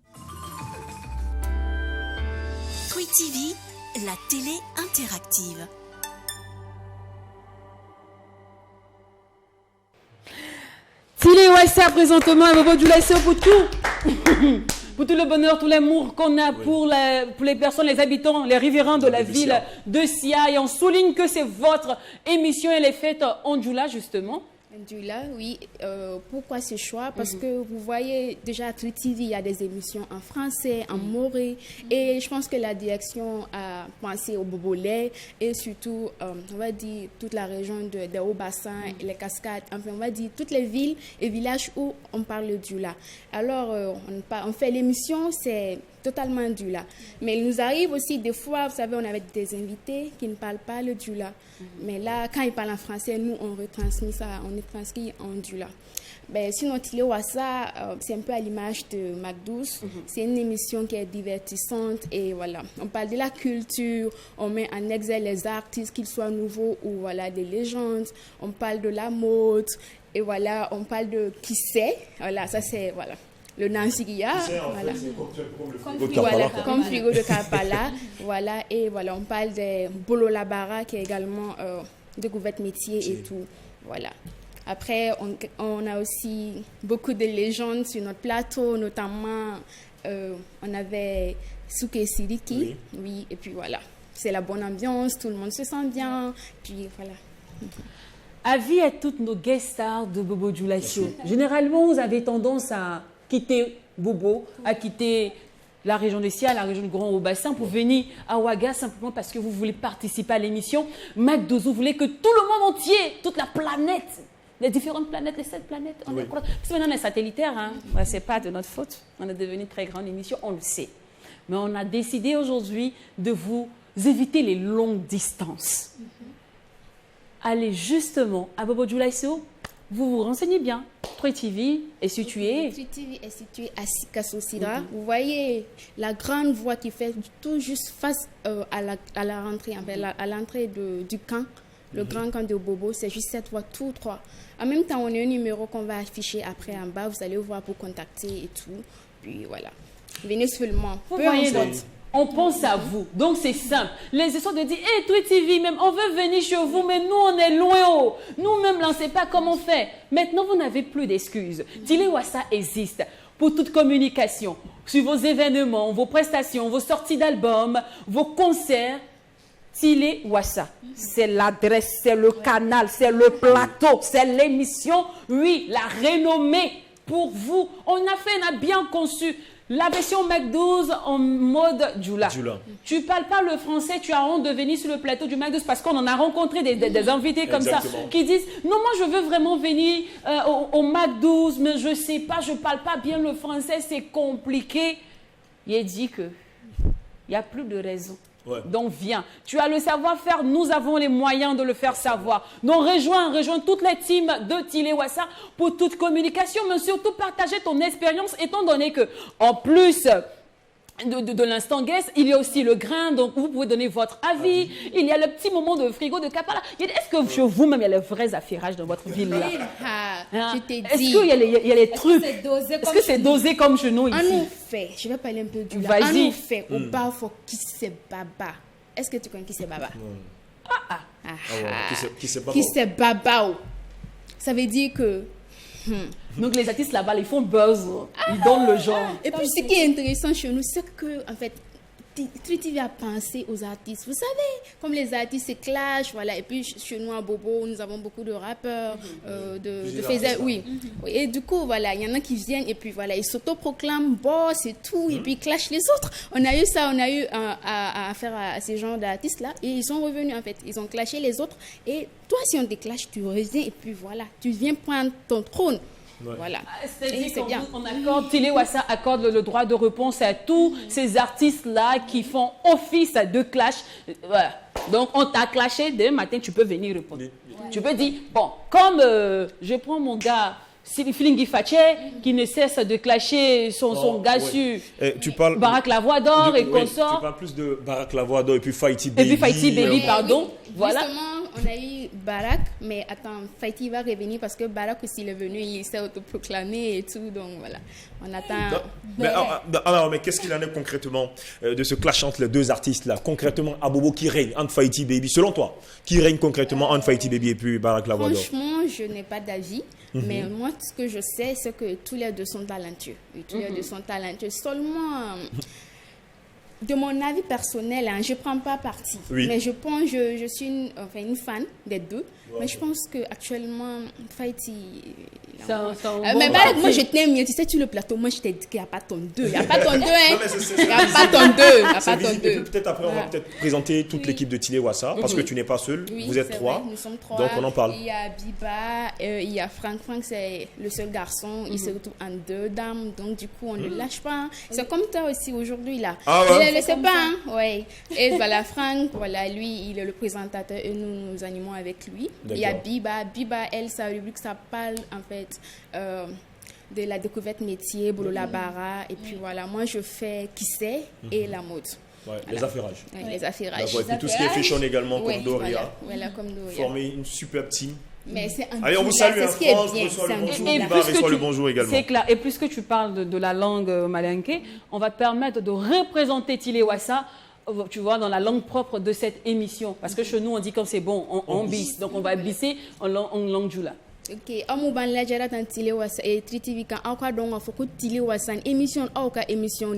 Tri TV, la télé interactive. Tilé Wassa présentement à Bobo Dioulasso pour tout. Pour tout le bonheur, tout l'amour qu'on a pour les personnes, les habitants, les riverains de la ville de Sia. Et on souligne que c'est votre émission, elle est faite en Djoula justement. Ndula, oui. Pourquoi ce choix? Parce que vous voyez, déjà à Tri TV, il y a des émissions en français, en moré. Et je pense que la direction a pensé au Bobolais et surtout, on va dire, toute la région des Hauts-Bassins, les Cascades, enfin, on va dire, toutes les villes et villages où on parle le Dula. Alors, on fait l'émission, c'est totalement Dula. Mais il nous arrive aussi des fois, vous savez, on avait des invités qui ne parlent pas le Dula. Mais là, quand ils parlent en français, nous, on retransmet ça, on est transcrit en Dula. Ben, sinon, Tile Wassa, c'est un peu à l'image de Mac 12. C'est une émission qui est divertissante et voilà. On parle de la culture, on met en exergue les artistes, qu'ils soient nouveaux ou voilà, des légendes. On parle de la mode et voilà, on parle de qui c'est. Voilà, ça c'est, voilà. Le Nansigia, voilà. Comme frigo de Kapala, voilà, et voilà, on parle de Bolo Labara qui est également découverte métier et tout, voilà. Après, on a aussi beaucoup de légendes sur notre plateau, notamment on avait Souké Sidiki, oui, et puis voilà, c'est la bonne ambiance, tout le monde se sent bien, puis voilà. Avis à toutes nos guest stars de Bobo Dioula Show. Généralement, vous avez tendance à quitter Bobo, à quitter la région de Sia, la région du Grand Haut-Bassin pour venir à Ouaga simplement parce que vous voulez participer à l'émission. Mac 12, vous voulez que tout le monde entier, toute la planète, les différentes planètes, les 7 planètes, parce que maintenant on est satellitaire, hein. C'est pas de notre faute. On est devenu une très grande émission, on le sait. Mais on a décidé aujourd'hui de vous éviter les longues distances. Allez justement à Bobo Dioula Show. Vous vous renseignez bien. Tri TV est situé. Tri TV est situé à Sikassosira. Vous voyez la grande voie qui fait tout juste face à la rentrée, à l'entrée du camp, le grand camp de Bobo. C'est juste cette voie tout droit. En même temps, on a un numéro qu'on va afficher après en bas. Vous allez voir pour contacter et tout. Puis voilà. Venez seulement. Vous voyez, on pense à vous. Donc, c'est simple. Les histoires de dire, hey, Tri TV, même, on veut venir chez vous, mais nous, on est loin. Nous-mêmes, on ne sait pas comment faire. Maintenant, vous n'avez plus d'excuses. Tile Wassa existe pour toute communication, sur vos événements, vos prestations, vos sorties d'albums, vos concerts. Tile Wassa, c'est l'adresse, c'est le canal, c'est le plateau, c'est l'émission. Oui, la renommée pour vous. On a bien conçu. La version Mac 12 en mode Dioula. Tu parles pas le français, tu as honte de venir sur le plateau du Mac 12 parce qu'on en a rencontré des invités comme ça qui disent non, moi je veux vraiment venir au Mac 12, mais je sais pas, je parle pas bien le français, c'est compliqué. Il dit que il n'y a plus de raison. Donc viens, tu as le savoir-faire, nous avons les moyens de le faire savoir. Donc rejoins toutes les teams de Tile Wassa pour toute communication, mais surtout partager ton expérience, étant donné que en plus de l'instant guest, il y a aussi le grain, donc vous pouvez donner votre avis. Il y a le petit moment de frigo de Kapala. Est-ce que chez vous-même, il y a les vrais affairages dans votre ville là? Je t'ai dit. Est-ce qu'il y a les trucs? Est-ce que c'est dosé comme chez nous ici? On nous fait, je vais parler un peu du là. On nous fait au bar pour qui c'est Baba. Est-ce que tu connais qui c'est Baba? Qui c'est Baba? Ça veut dire que donc les artistes là-bas, ils font buzz, ils donnent le genre. Et puis ce qui est intéressant chez nous, c'est que en fait, Tri TV a pensé aux artistes. Vous savez, comme les artistes se clashent, voilà. Et puis chez nous à Bobo, nous avons beaucoup de rappeurs, de faiseurs, oui. Et du coup, voilà, il y en a qui viennent et puis voilà, ils s'autoproclament boss et tout, et puis ils clashent les autres. On a eu ça, on a eu à faire à ces genres d'artistes-là, et ils sont revenus en fait. Ils ont clashé les autres. Et toi, si on te clash, tu reviens et puis voilà, tu viens prendre ton trône. Voilà. C'est bien. On accorde, Tile Wassa accorde le droit de réponse à tous ces artistes-là qui font office de clash. Voilà. Donc, on t'a clashé, demain matin, tu peux venir répondre. Tu peux dire, bon, comme je prends mon gars, Filingi Fache, qui ne cesse de clasher son gars sur Barak La Voix d'Or et consort. Tu parles plus de Barak La Voix d'Or et puis Fighty Baby. Et puis Fighty Baby, pardon. Voilà. Justement, on a eu Barak, mais attends, Fighty va revenir parce que Barak aussi il est venu, il s'est autoproclamé et tout, donc voilà. On attend. Mais qu'est-ce qu'il en est concrètement de ce clash entre les deux artistes-là? Concrètement, à Bobo, qui règne entre Fighty Baby, selon toi? Qui règne concrètement entre Fighty Baby et puis Barak La Voix d'Or? Franchement, je n'ai pas d'avis. Mais moi, ce que je sais, c'est que tous les deux sont talentueux. Et tous les deux sont talentueux. Seulement, de mon avis personnel, hein, je ne prends pas parti. Oui. Mais je pense, je suis une fan des deux. Ouais. Mais je pense qu'actuellement, Faïti... mais bah, moi, je t'aime mieux. Tu sais, sur le plateau, moi, je t'ai dit qu'il n'y a pas ton 2. Il n'y a pas ton 2, hein. Il n'y a pas ton 2. Il n'y a pas ton 2. Peut-être après, on va peut-être présenter toute l'équipe de Tile Wassa, parce que tu n'es pas seul. Vous êtes 3. Nous sommes 3. Donc, on en parle. Il y a Biba, il y a Franck. Franck, c'est le seul garçon. Il se retrouve en 2 dames. Donc, du coup, on ne lâche pas. Hein. C'est comme toi aussi aujourd'hui, là. Ah ouais. Ne le laissez pas, hein. Ouais. Et voilà, Franck, voilà, lui, il est le présentateur et nous animons avec lui. Il y a Biba. Biba, elle, sa rubrique, ça parle, en fait, de la découverte métier, Bolola Bara. Et puis voilà, moi, je fais qui c'est et la mode. Ouais, voilà. Les affairages. Ouais, les affairages. Et puis tout ce qui est fashion également, ouais, comme Doria. Voilà, comme Doria. Former une superbe team. Mais c'est un Allez, on vous salue, c'est ce qui est bien. Reçoit le bonjour, Biba reçoit le bonjour également. C'est clair. Et puisque tu parles de la langue malinké, on va te permettre de représenter Tile Wassa, tu vois, dans la langue propre de cette émission. Parce que chez nous, on dit quand c'est bon, on bisse. Donc, on va bisser en langue djoula. Ok, amu ban la jara tan Tile Wassa et Tri-TV kan awka don nga foko Tile Wassa émission awka émission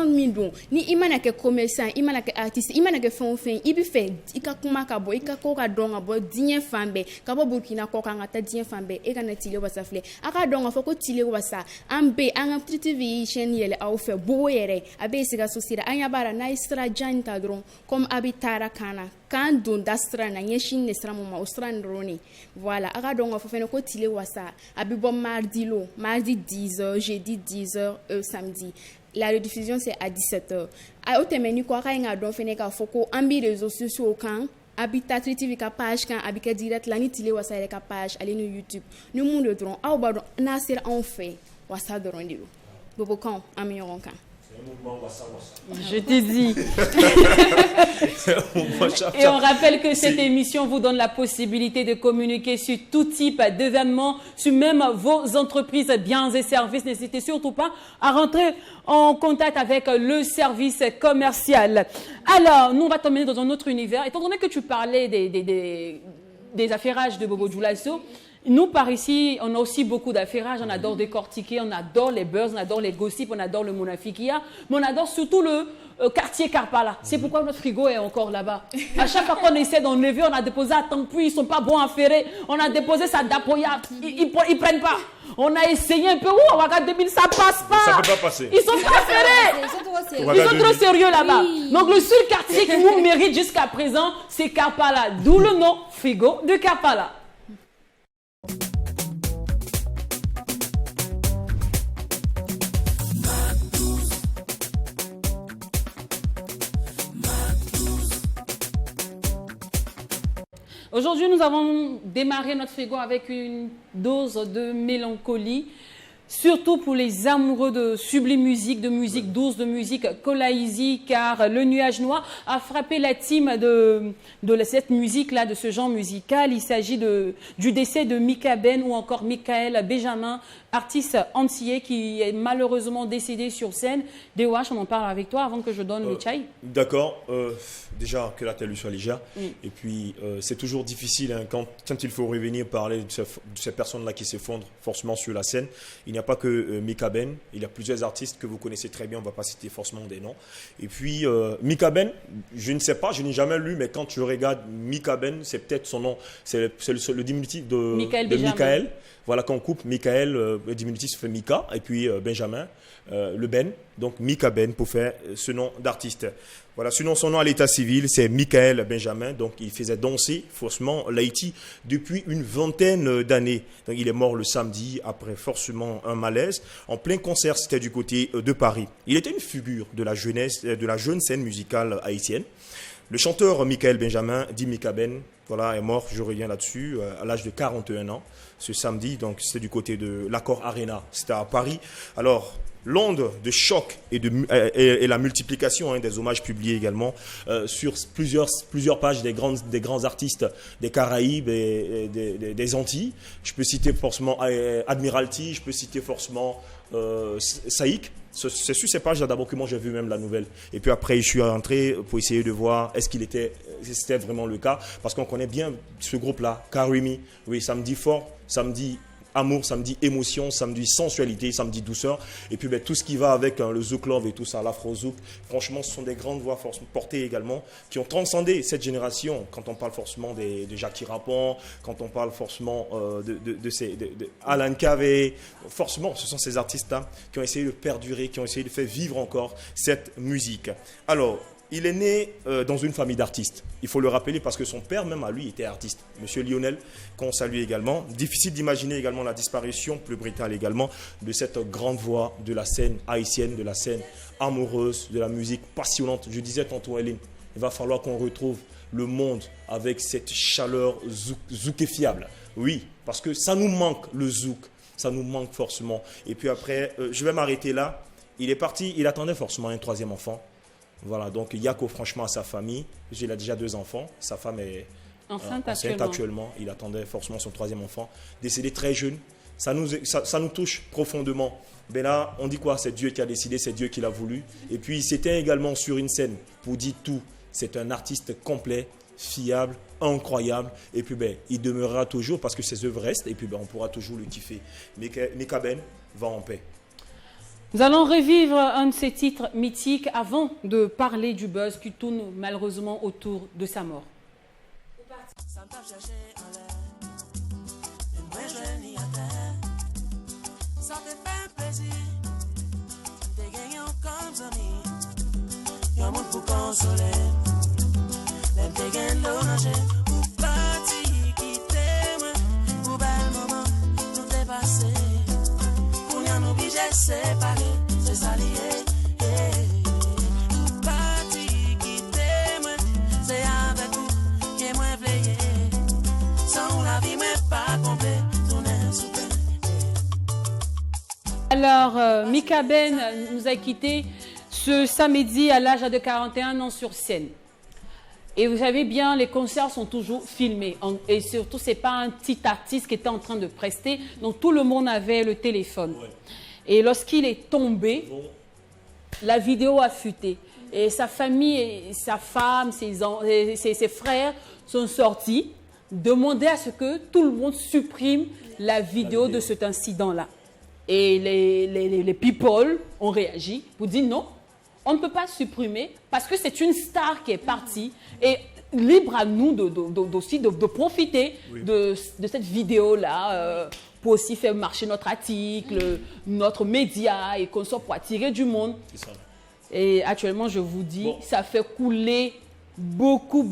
min don ni imana ke commerçant imana ke artiste imana ke fen ibi fe ika kuma ka bo ika ko ka don nga bo dien fambe ka bo Burkina ko ka ngata dien fambe e kana Tile Wassa fle aka don nga foko Tile Wassa ambe an Tri-TV chaîne yele aw fe bo yere abe siga société anya bara na istra janta dron comme abitara kana kan don dastra na nyeshin ne stra moma ostran roni voilà aka don nga fo ko Tile Wassa abibo mardi 10h, jeudi 10h, samedi. La rediffusion c'est à 17h. A otemeni ko ka nga don fene ka foko ambi réseaux sociaux kan habita Tri-TV ka page kan abika direct la ni Tile Wassa ka page aller no YouTube. Nous monde dron aw ba na ser en fait Wassa dron dilo. Bobo kan amioron kan. Je t'ai dit. Et on rappelle que cette émission vous donne la possibilité de communiquer sur tout type d'événements, sur même vos entreprises, biens et services. N'hésitez surtout pas à rentrer en contact avec le service commercial. Alors, nous on va t'emmener dans un autre univers. Étant donné que tu parlais des affairages de Bobo Djoulasso, nous, par ici, on a aussi beaucoup d'affairages. On adore décortiquer, on adore les buzz, on adore les gossips, on adore le monafikia. Mais on adore surtout le quartier Karpala. C'est pourquoi notre frigo est encore là-bas. À chaque fois qu'on essaie d'enlever, on a déposé à Tampu, ils ne sont pas bons à ferrer. On a déposé ça à Dapoya, ils ne prennent pas. On a essayé un peu, on regarde 2000, ça passe pas. Ça ne peut pas passer. Ils sont pas ferrés. Ils sont trop sérieux là-bas. Oui. Donc le seul quartier qui nous mérite jusqu'à présent, c'est Karpala. D'où le nom frigo de Karpala. Aujourd'hui, nous avons démarré notre frigo avec une dose de mélancolie, surtout pour les amoureux de sublime musique, de musique douce, de musique Kolaïzi, car le nuage noir a frappé la team de cette musique-là, de ce genre musical. Il s'agit du décès de Mika Ben ou encore Michael Benjamin, artiste antillais qui est malheureusement décédé sur scène. Dewash, on en parle avec toi avant que je donne le chai. D'accord. Déjà, que la télé soit légère. Et puis, c'est toujours difficile hein, quand il faut revenir parler de ces personnes-là qui s'effondrent forcément sur la scène. Il n'y a pas que Mika Ben. Il y a plusieurs artistes que vous connaissez très bien. On ne va pas citer forcément des noms. Et puis, Mika Ben, je ne sais pas, je n'ai jamais lu, mais quand tu regardes Mika Ben, c'est peut-être son nom. C'est le diminutif de Michael. Voilà, quand on coupe Michael, le diminutif se fait Mika, et puis Benjamin, le Ben, donc Mika Ben pour faire ce nom d'artiste. Voilà, sinon son nom à l'état civil, c'est Michael Benjamin, donc il faisait danser faussement l'Haïti depuis une vingtaine d'années. Donc il est mort le samedi après forcément un malaise. En plein concert, c'était du côté de Paris. Il était une figure de la jeunesse, de la jeune scène musicale haïtienne. Le chanteur Michael Benjamin, dit Mika Ben, voilà, est mort, je reviens là-dessus, à l'âge de 41 ans, ce samedi. Donc, c'était du côté de l'Accor Arena, c'était à Paris. Alors, l'onde de choc et la multiplication hein, des hommages publiés également sur plusieurs pages des grands artistes des Caraïbes et des Antilles. Je peux citer forcément Admiralty, je peux citer forcément Saïk. C'est sur ces pages d'abord que moi j'ai vu même la nouvelle. Et puis après, je suis rentré pour essayer de voir est-ce c'était vraiment le cas. Parce qu'on connaît bien ce groupe-là, Karimi. Oui, samedi fort, samedi amour, ça me dit émotion, ça me dit sensualité, ça me dit douceur. Et puis tout ce qui va avec le zouk love et tout ça, l'afro-zouk, franchement, ce sont des grandes voix portées également qui ont transcendé cette génération. Quand on parle forcément de Jackie Rapon, quand on parle forcément de Alan Kaveh, forcément, ce sont ces artistes-là qui ont essayé de perdurer, qui ont essayé de faire vivre encore cette musique. Alors, il est né dans une famille d'artistes. Il faut le rappeler parce que son père même à lui était artiste. Monsieur Lionel, qu'on salue également. Difficile d'imaginer également la disparition, plus brutale également, de cette grande voix de la scène haïtienne, de la scène amoureuse, de la musique passionnante. Je disais tantôt, Hélène, il va falloir qu'on retrouve le monde avec cette chaleur zoukéfiable. Oui, parce que ça nous manque le zouk. Ça nous manque forcément. Et puis après, je vais m'arrêter là. Il est parti, il attendait forcément un troisième enfant. Voilà, donc Yako, franchement, à sa famille, il a déjà 2 enfants. Sa femme est enceinte actuellement. Il attendait forcément son troisième enfant. Décédé très jeune. Ça nous touche profondément. Mais là, on dit quoi? C'est Dieu qui a décidé, c'est Dieu qui l'a voulu. Et puis, il s'était également sur une scène pour dire tout. C'est un artiste complet, fiable, incroyable. Et puis, il demeurera toujours parce que ses œuvres restent. Et puis, on pourra toujours le kiffer. Mika Ben va en paix. Nous allons revivre un de ses titres mythiques avant de parler du buzz qui tourne malheureusement autour de sa mort. Séparé, c'est s'allier. Parti qui t'aime, c'est avec vous qui moi veillé. Sans la vie, mais pas complet, tout n'est super. Alors, Mika Ben nous a quittés ce samedi à l'âge de 41 ans sur scène. Et vous savez bien, les concerts sont toujours filmés. Et surtout, ce n'est pas un petit artiste qui était en train de prester. Donc, tout le monde avait le téléphone. Ouais. Et lorsqu'il est tombé, la vidéo a fuité. Et sa famille, sa femme, ses frères sont sortis, demander à ce que tout le monde supprime la vidéo de cet incident-là. Et les people ont réagi pour dire non, on ne peut pas supprimer parce que c'est une star qui est partie. Et libre à nous aussi de profiter de cette vidéo-là pour aussi faire marcher notre article, notre média et qu'on soit pour attirer du monde. Et actuellement, je vous dis, ça fait couler beaucoup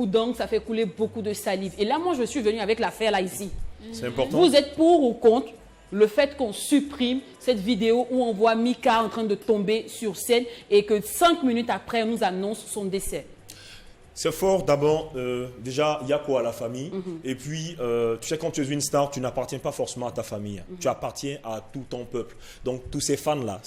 d'encre, ça fait couler beaucoup de salive. Et là, moi, je suis venue avec l'affaire là ici. C'est important. Vous êtes pour ou contre le fait qu'on supprime cette vidéo où on voit Mika en train de tomber sur scène et que 5 minutes après, on nous annonce son décès? C'est fort, d'abord, déjà, Yako à la famille. Et puis, tu sais, quand tu es une star, tu n'appartiens pas forcément à ta famille. Tu appartiens à tout ton peuple. Donc, tous ces fans-là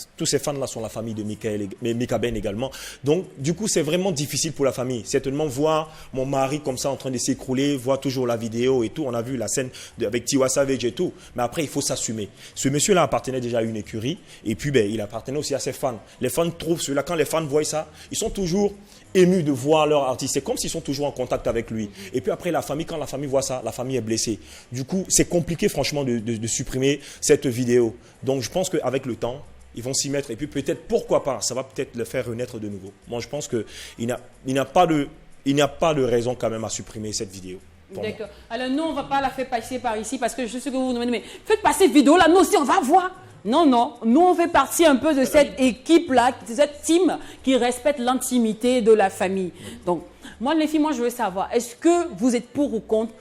sont la famille de Mika Ben également. Donc, du coup, c'est vraiment difficile pour la famille. Certainement, voir mon mari comme ça en train de s'écrouler, voir toujours la vidéo et tout. On a vu la scène avec Tiwa Savage et tout. Mais après, il faut s'assumer. Ce monsieur-là appartenait déjà à une écurie. Et puis, il appartenait aussi à ses fans. Les fans trouvent cela. Quand les fans voient ça, ils sont toujours émus de voir leur artiste. C'est comme s'ils sont toujours en contact avec lui. Et puis après, la famille, quand la famille voit ça, la famille est blessée. Du coup, c'est compliqué, franchement, de supprimer cette vidéo. Donc, je pense qu'avec le temps, ils vont s'y mettre. Et puis peut-être, pourquoi pas, ça va peut-être le faire renaître de nouveau. Moi, je pense qu'il n'y a pas de raison quand même à supprimer cette vidéo. D'accord. Alors, nous, on ne va pas la faire passer par ici parce que je sais que vous nous demandez, mais faites passer cette vidéo-là, nous aussi, on va voir. Non, nous on fait partie un peu de cette équipe-là, de cette team qui respecte l'intimité de la famille. Donc, moi les filles, je veux savoir, est-ce que vous êtes pour ou contre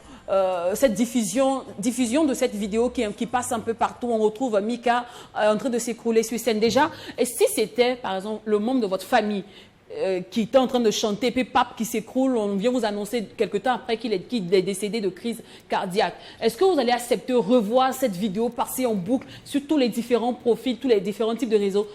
cette diffusion de cette vidéo qui passe un peu partout? On retrouve Mika en train de s'écrouler sur scène déjà. Et si c'était, par exemple, le membre de votre famille qui était en train de chanter, puis pape qui s'écroule, on vient vous annoncer quelque temps après qu'il est décédé de crise cardiaque. Est-ce que vous allez accepter revoir cette vidéo passer en boucle sur tous les différents profils, tous les différents types de réseaux?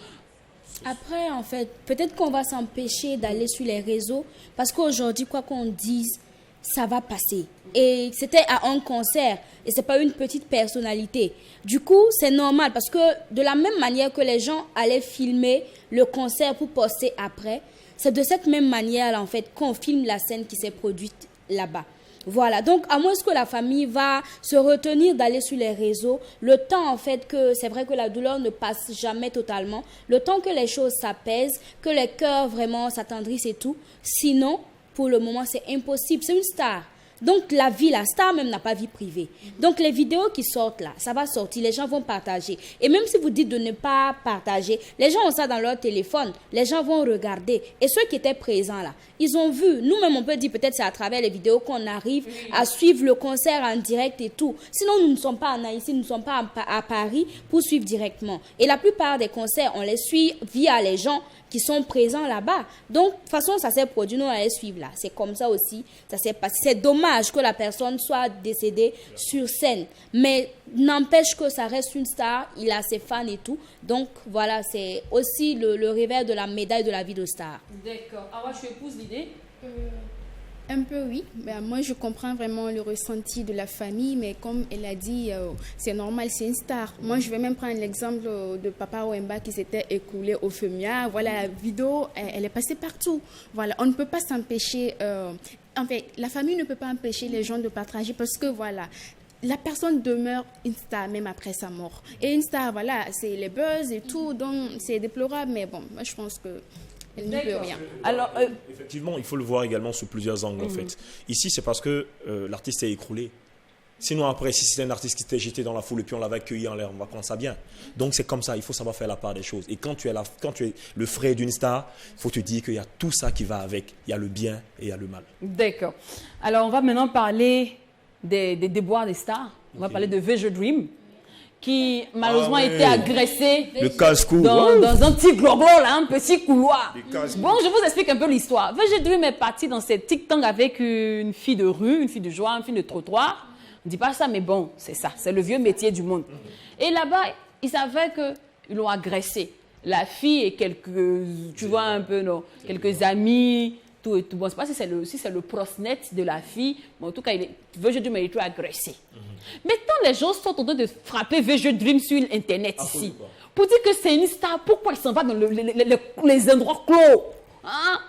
Après, en fait, peut-être qu'on va s'empêcher d'aller sur les réseaux parce qu'aujourd'hui, quoi qu'on dise, ça va passer. Et c'était à un concert et c'est pas une petite personnalité. Du coup, c'est normal parce que de la même manière que les gens allaient filmer le concert pour poster après, c'est de cette même manière, en fait, qu'on filme la scène qui s'est produite là-bas. Voilà, donc à moins que la famille va se retenir d'aller sur les réseaux, le temps en fait que, c'est vrai que la douleur ne passe jamais totalement, le temps que les choses s'apaisent, que les cœurs vraiment s'attendrissent et tout, sinon, pour le moment, c'est impossible, c'est une star. Donc la star même n'a pas vie privée. Donc les vidéos qui sortent là, ça va sortir, les gens vont partager. Et même si vous dites de ne pas partager, les gens ont ça dans leur téléphone, les gens vont regarder. Et ceux qui étaient présents là, ils ont vu. Nous-mêmes, on peut dire peut-être c'est à travers les vidéos qu'on arrive à suivre le concert en direct et tout. Sinon, nous ne sommes pas en Haïti, nous ne sommes pas à Paris pour suivre directement. Et la plupart des concerts, on les suit via les gens qui sont présents là-bas. Donc, de toute façon, ça s'est produit, nous, on allait suivre là. C'est comme ça aussi, ça s'est passé. C'est dommage que la personne soit décédée sur scène. Mais n'empêche que ça reste une star, il a ses fans et tout. Donc, voilà, c'est aussi le revers de la médaille de la vie de star. D'accord. Awa, tu épouses l'idée? Un peu oui, ben, moi je comprends vraiment le ressenti de la famille, mais comme elle a dit, c'est normal, c'est une star. Moi je vais même prendre l'exemple de Papa Wemba qui s'était écoulé au FEMIA. Voilà, la vidéo, elle est passée partout. Voilà, on ne peut pas s'empêcher, en fait, la famille ne peut pas empêcher les gens de partager parce que voilà, la personne demeure une star même après sa mort. Et une star, voilà, c'est les buzz et tout, donc c'est déplorable, mais bon, moi je pense que elle n'y peut rien. Alors, effectivement, il faut le voir également sous plusieurs angles, en fait. Ici, c'est parce que l'artiste est écroulé. Sinon, après, si c'était un artiste qui s'était jeté dans la foule et puis on l'avait accueilli en l'air, on va prendre ça bien. Donc, c'est comme ça, il faut savoir faire la part des choses. Et quand tu es le frère d'une star, il faut te dire qu'il y a tout ça qui va avec. Il y a le bien et il y a le mal. D'accord. Alors, on va maintenant parler des déboires des stars. On va parler de VG Dream, qui malheureusement a été agressé dans un petit globo, là, un petit couloir. Bon, je vous explique un peu l'histoire. VG Dream est parti dans cette TikTok avec une fille de rue, une fille de joie, une fille de trottoir. On ne dit pas ça, mais bon, c'est ça. C'est le vieux métier du monde. Et là-bas, il s'avère qu'ils l'ont agressé. La fille et quelques, tu vois un peu, non, quelques amis, tout et tout. Bon, je ne sais pas si c'est le prosnet de la fille, mais en tout cas, VG Dream a été agressé. Maintenant, les gens sont en train de frapper VG Dream sur Internet ici. Pour dire que c'est une star, pourquoi il s'en va dans les endroits clos, hein?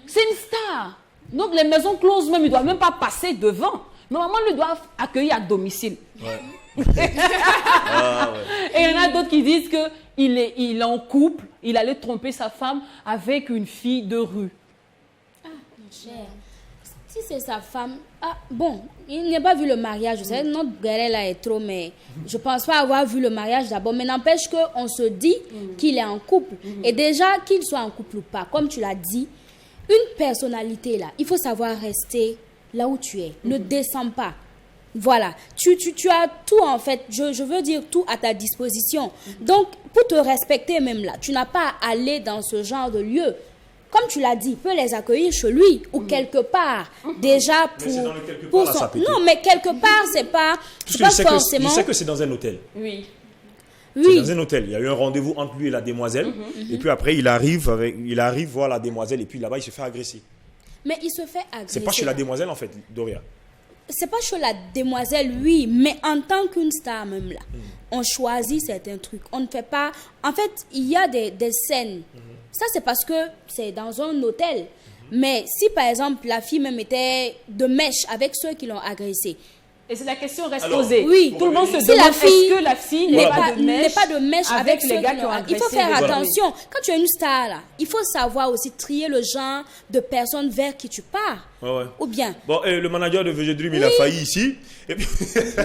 C'est une star. Donc, les maisons closes, même, ils ne doivent même pas passer devant. Normalement, ils doivent accueillir à domicile. Ouais. Et il y en a d'autres qui disent qu'il est en couple, il allait tromper sa femme avec une fille de rue. Ah, mon cher. Si c'est sa femme, bon, il n'a pas vu le mariage. Vous savez, notre galère là est trop, mais je ne pense pas avoir vu le mariage d'abord. Mais n'empêche qu'on se dit qu'il est en couple. Et déjà, qu'il soit en couple ou pas, comme tu l'as dit, une personnalité là, il faut savoir rester là où tu es. Ne descends pas. Voilà, tu as tout en fait, je veux dire tout à ta disposition. Donc, pour te respecter même là, tu n'as pas à aller dans ce genre de lieu. Comme tu l'as dit, il peut les accueillir chez lui ou quelque part. Déjà pour son... Non, mais quelque part, c'est pas forcément... Je sais que c'est dans un hôtel. Oui. C'est dans un hôtel. Il y a eu un rendez-vous entre lui et la demoiselle. Et puis après, il arrive voir la demoiselle et puis là-bas, il se fait agresser. Mais il se fait agresser. C'est pas chez la demoiselle en fait, Doria. C'est pas chez la demoiselle, oui, mais en tant qu'une star même là, on choisit certains trucs. On ne fait pas... En fait, il y a des scènes. Ça, c'est parce que c'est dans un hôtel. Mais si, par exemple, la fille même était de mèche avec ceux qui l'ont agressée. Et c'est la question reste posée. Oui, tout le monde se demande est-ce que la fille n'est pas de mèche avec ceux les gars qui l'ont agressée. Il faut faire attention. Quand tu es une star, là, il faut savoir aussi trier le genre de personnes vers qui tu pars. Ouais. Ou bien... Bon, le manager de VG Dream, il a failli ici. Et puis...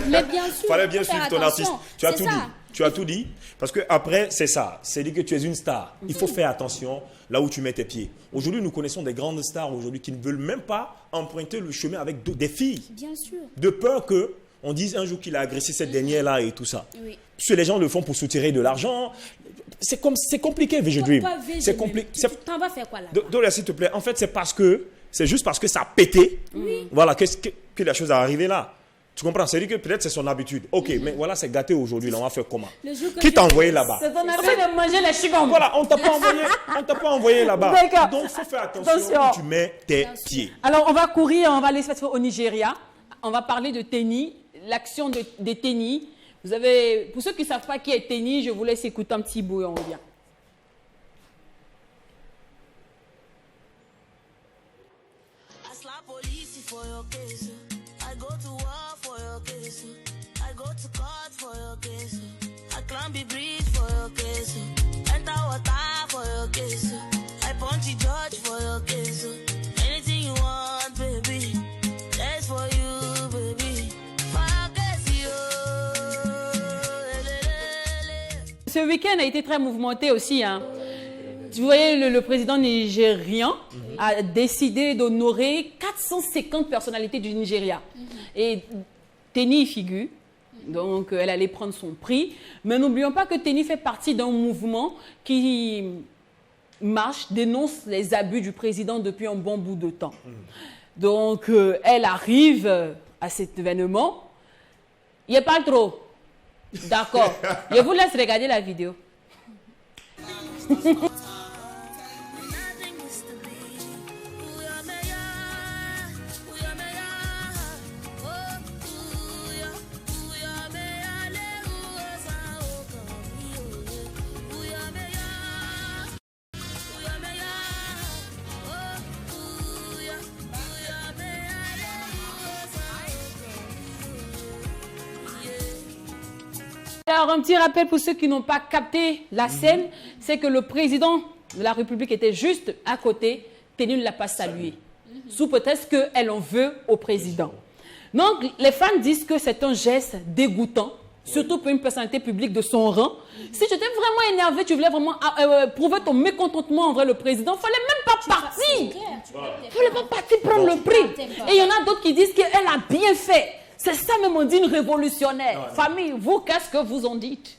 Mais bien sûr, fallait bien suivre ton artiste. Tu as tout dit. Tu as tout dit. Parce que après, c'est ça. C'est dit que tu es une star. Il faut faire attention là où tu mets tes pieds. Aujourd'hui, nous connaissons des grandes stars aujourd'hui qui ne veulent même pas emprunter le chemin avec des filles. Bien sûr. De peur qu'on dise un jour qu'il a agressé cette dernière-là et tout ça. Oui. Parce que les gens le font pour soutirer de l'argent. C'est compliqué, VG Dream. C'est compliqué. T'en vas faire quoi là? Doria, s'il te plaît. En fait, c'est juste parce que ça a pété. Oui. Voilà, que la chose est arrivée là. Tu comprends? C'est-à-dire que peut-être c'est son habitude. Ok, mais voilà, c'est gâté aujourd'hui. Là, on va faire comment? Qui t'a envoyé là-bas? C'est ton affaire de manger les chicots. Voilà, on t'a pas envoyé là-bas. D'accord. Donc, il faut faire attention où tu mets tes pieds. Alors, on va courir, on va aller au Nigeria. On va parler de Teni, l'action de Teni. Pour ceux qui ne savent pas qui est Teni, je vous laisse écouter un petit bout et on revient. jump the bridge for your case. Enter water for your case. I punch the judge for your case. Anything you want, baby. That's for you, baby. For your case, yo. Ce week-end a été très mouvementé aussi. Hein. Vous voyez, le président nigérien a décidé d'honorer 450 personnalités du Nigeria. Et Teni y figure. Donc, elle allait prendre son prix. Mais n'oublions pas que Teni fait partie d'un mouvement qui marche, dénonce les abus du président depuis un bon bout de temps. Donc, elle arrive à cet événement. Il n'y a pas trop. D'accord. Je vous laisse regarder la vidéo. Alors, un petit rappel pour ceux qui n'ont pas capté la scène, c'est que le président de la République était juste à côté. Teni ne l'a pas salué. Sous prétexte qu'elle en veut au président. Donc, les fans disent que c'est un geste dégoûtant, surtout pour une personnalité publique de son rang. Si tu étais vraiment énervé, tu voulais vraiment prouver ton mécontentement envers le président, il ne fallait même pas partir. Il ne fallait pas partir prendre le prix. Et il y en a d'autres qui disent qu'elle a bien fait. C'est ça même, on dit une révolutionnaire. Famille, vous, qu'est-ce que vous en dites?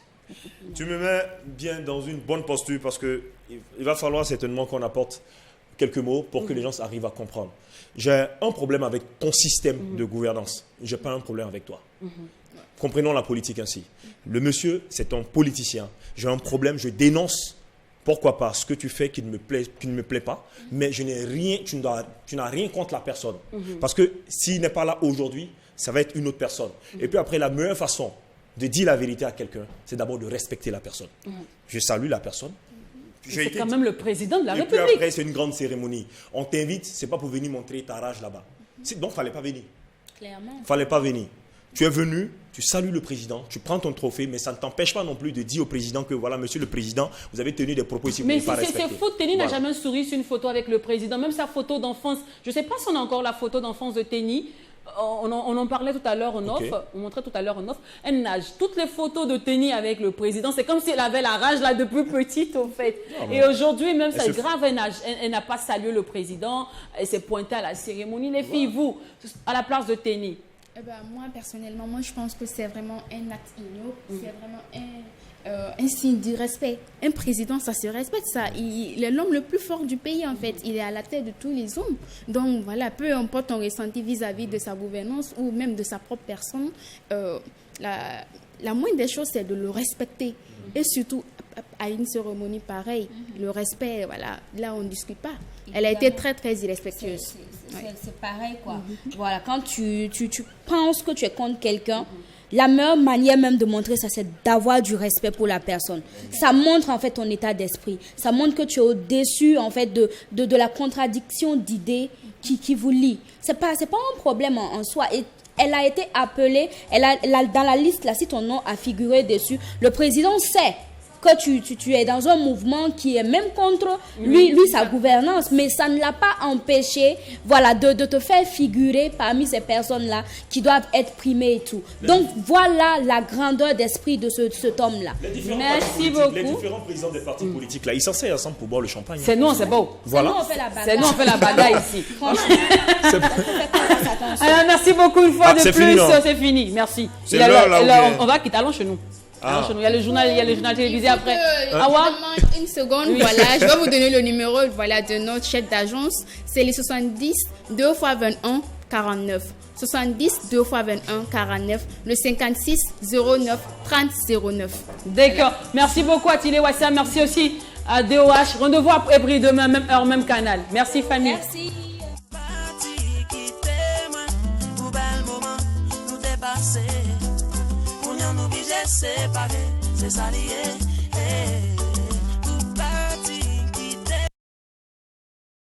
Tu me mets bien dans une bonne posture parce qu'il va falloir certainement qu'on apporte quelques mots pour que les gens arrivent à comprendre. J'ai un problème avec ton système de gouvernance. Je n'ai pas un problème avec toi. Comprenons la politique ainsi. Le monsieur, c'est un politicien. J'ai un problème, je dénonce. Pourquoi pas ce que tu fais qui ne me plaît pas, mais je n'ai rien, tu n'as rien contre la personne. Parce que s'il n'est pas là aujourd'hui, ça va être une autre personne. Et puis après, la meilleure façon de dire la vérité à quelqu'un, c'est d'abord de respecter la personne. Je salue la personne. C'est quand même le président de la République. Et puis après, c'est une grande cérémonie. On t'invite, ce n'est pas pour venir montrer ta rage là-bas. Donc, il ne fallait pas venir. Clairement. Il ne fallait pas venir. Tu es venu, tu salues le président, tu prends ton trophée, mais ça ne t'empêche pas non plus de dire au président que voilà, monsieur le président, vous avez tenu des propos ici, vous n'avez pas respecté. Mais c'est faux, Teni n'a jamais souri sur une photo avec le président, même sa photo d'enfance. Je ne sais pas si on a encore la photo d'enfance de Teni. On en parlait tout à l'heure en off, on montrait tout à l'heure en off. Elle nage. Toutes les photos de Teni avec le président, c'est comme si elle avait la rage là depuis petite, en fait. Et aujourd'hui, même, c'est grave, elle n'a pas salué le président, elle s'est pointée à la cérémonie. Les filles, vous, à la place de Teni. Moi, personnellement, je pense que c'est vraiment un acte ignoble. C'est vraiment un signe de respect. Un président, ça se respecte. Il est l'homme le plus fort du pays, en fait. Il est à la tête de tous les hommes. Donc, voilà, peu importe ton ressenti vis-à-vis de sa gouvernance ou même de sa propre personne, la moindre des choses, c'est de le respecter. Et surtout, à une cérémonie pareille, le respect, voilà, là, on ne discute pas. Elle a été très, très irrespectueuse. C'est pareil, quoi. Voilà, quand tu penses que tu es contre quelqu'un, la meilleure manière même de montrer ça, c'est d'avoir du respect pour la personne. Ça montre, en fait, ton état d'esprit. Ça montre que tu es au-dessus, en fait, de la contradiction d'idées qui vous lie. C'est pas un problème en soi. Et elle a été appelée, dans la liste, là, si ton nom a figuré dessus, le président sait que tu es dans un mouvement qui est même contre lui sa gouvernance, mais ça ne l'a pas empêché, voilà, de te faire figurer parmi ces personnes-là qui doivent être primées et tout. Donc voilà la grandeur d'esprit de cet homme-là. Merci beaucoup. Les différents présidents des partis politiques, là, ils s'asseyent ensemble pour boire le champagne. C'est nous, c'est beau. Voilà. C'est nous, on fait la bagaille ici. Alors, merci beaucoup une fois de plus. C'est fini. Merci. On va quitter, allons chez nous. Il y a le journal télévisé après. Une seconde, voilà, je vais vous donner le numéro, voilà, de notre chef d'agence. C'est les 70 2 x 21 49. 70 2 x 21 49. Le 56 09 30 09. D'accord. Merci beaucoup à Tile Wassa. Merci aussi à DOH. Rendez-vous après demain, même heure, même canal. Merci famille. Merci. Séparés, c'est ça lié.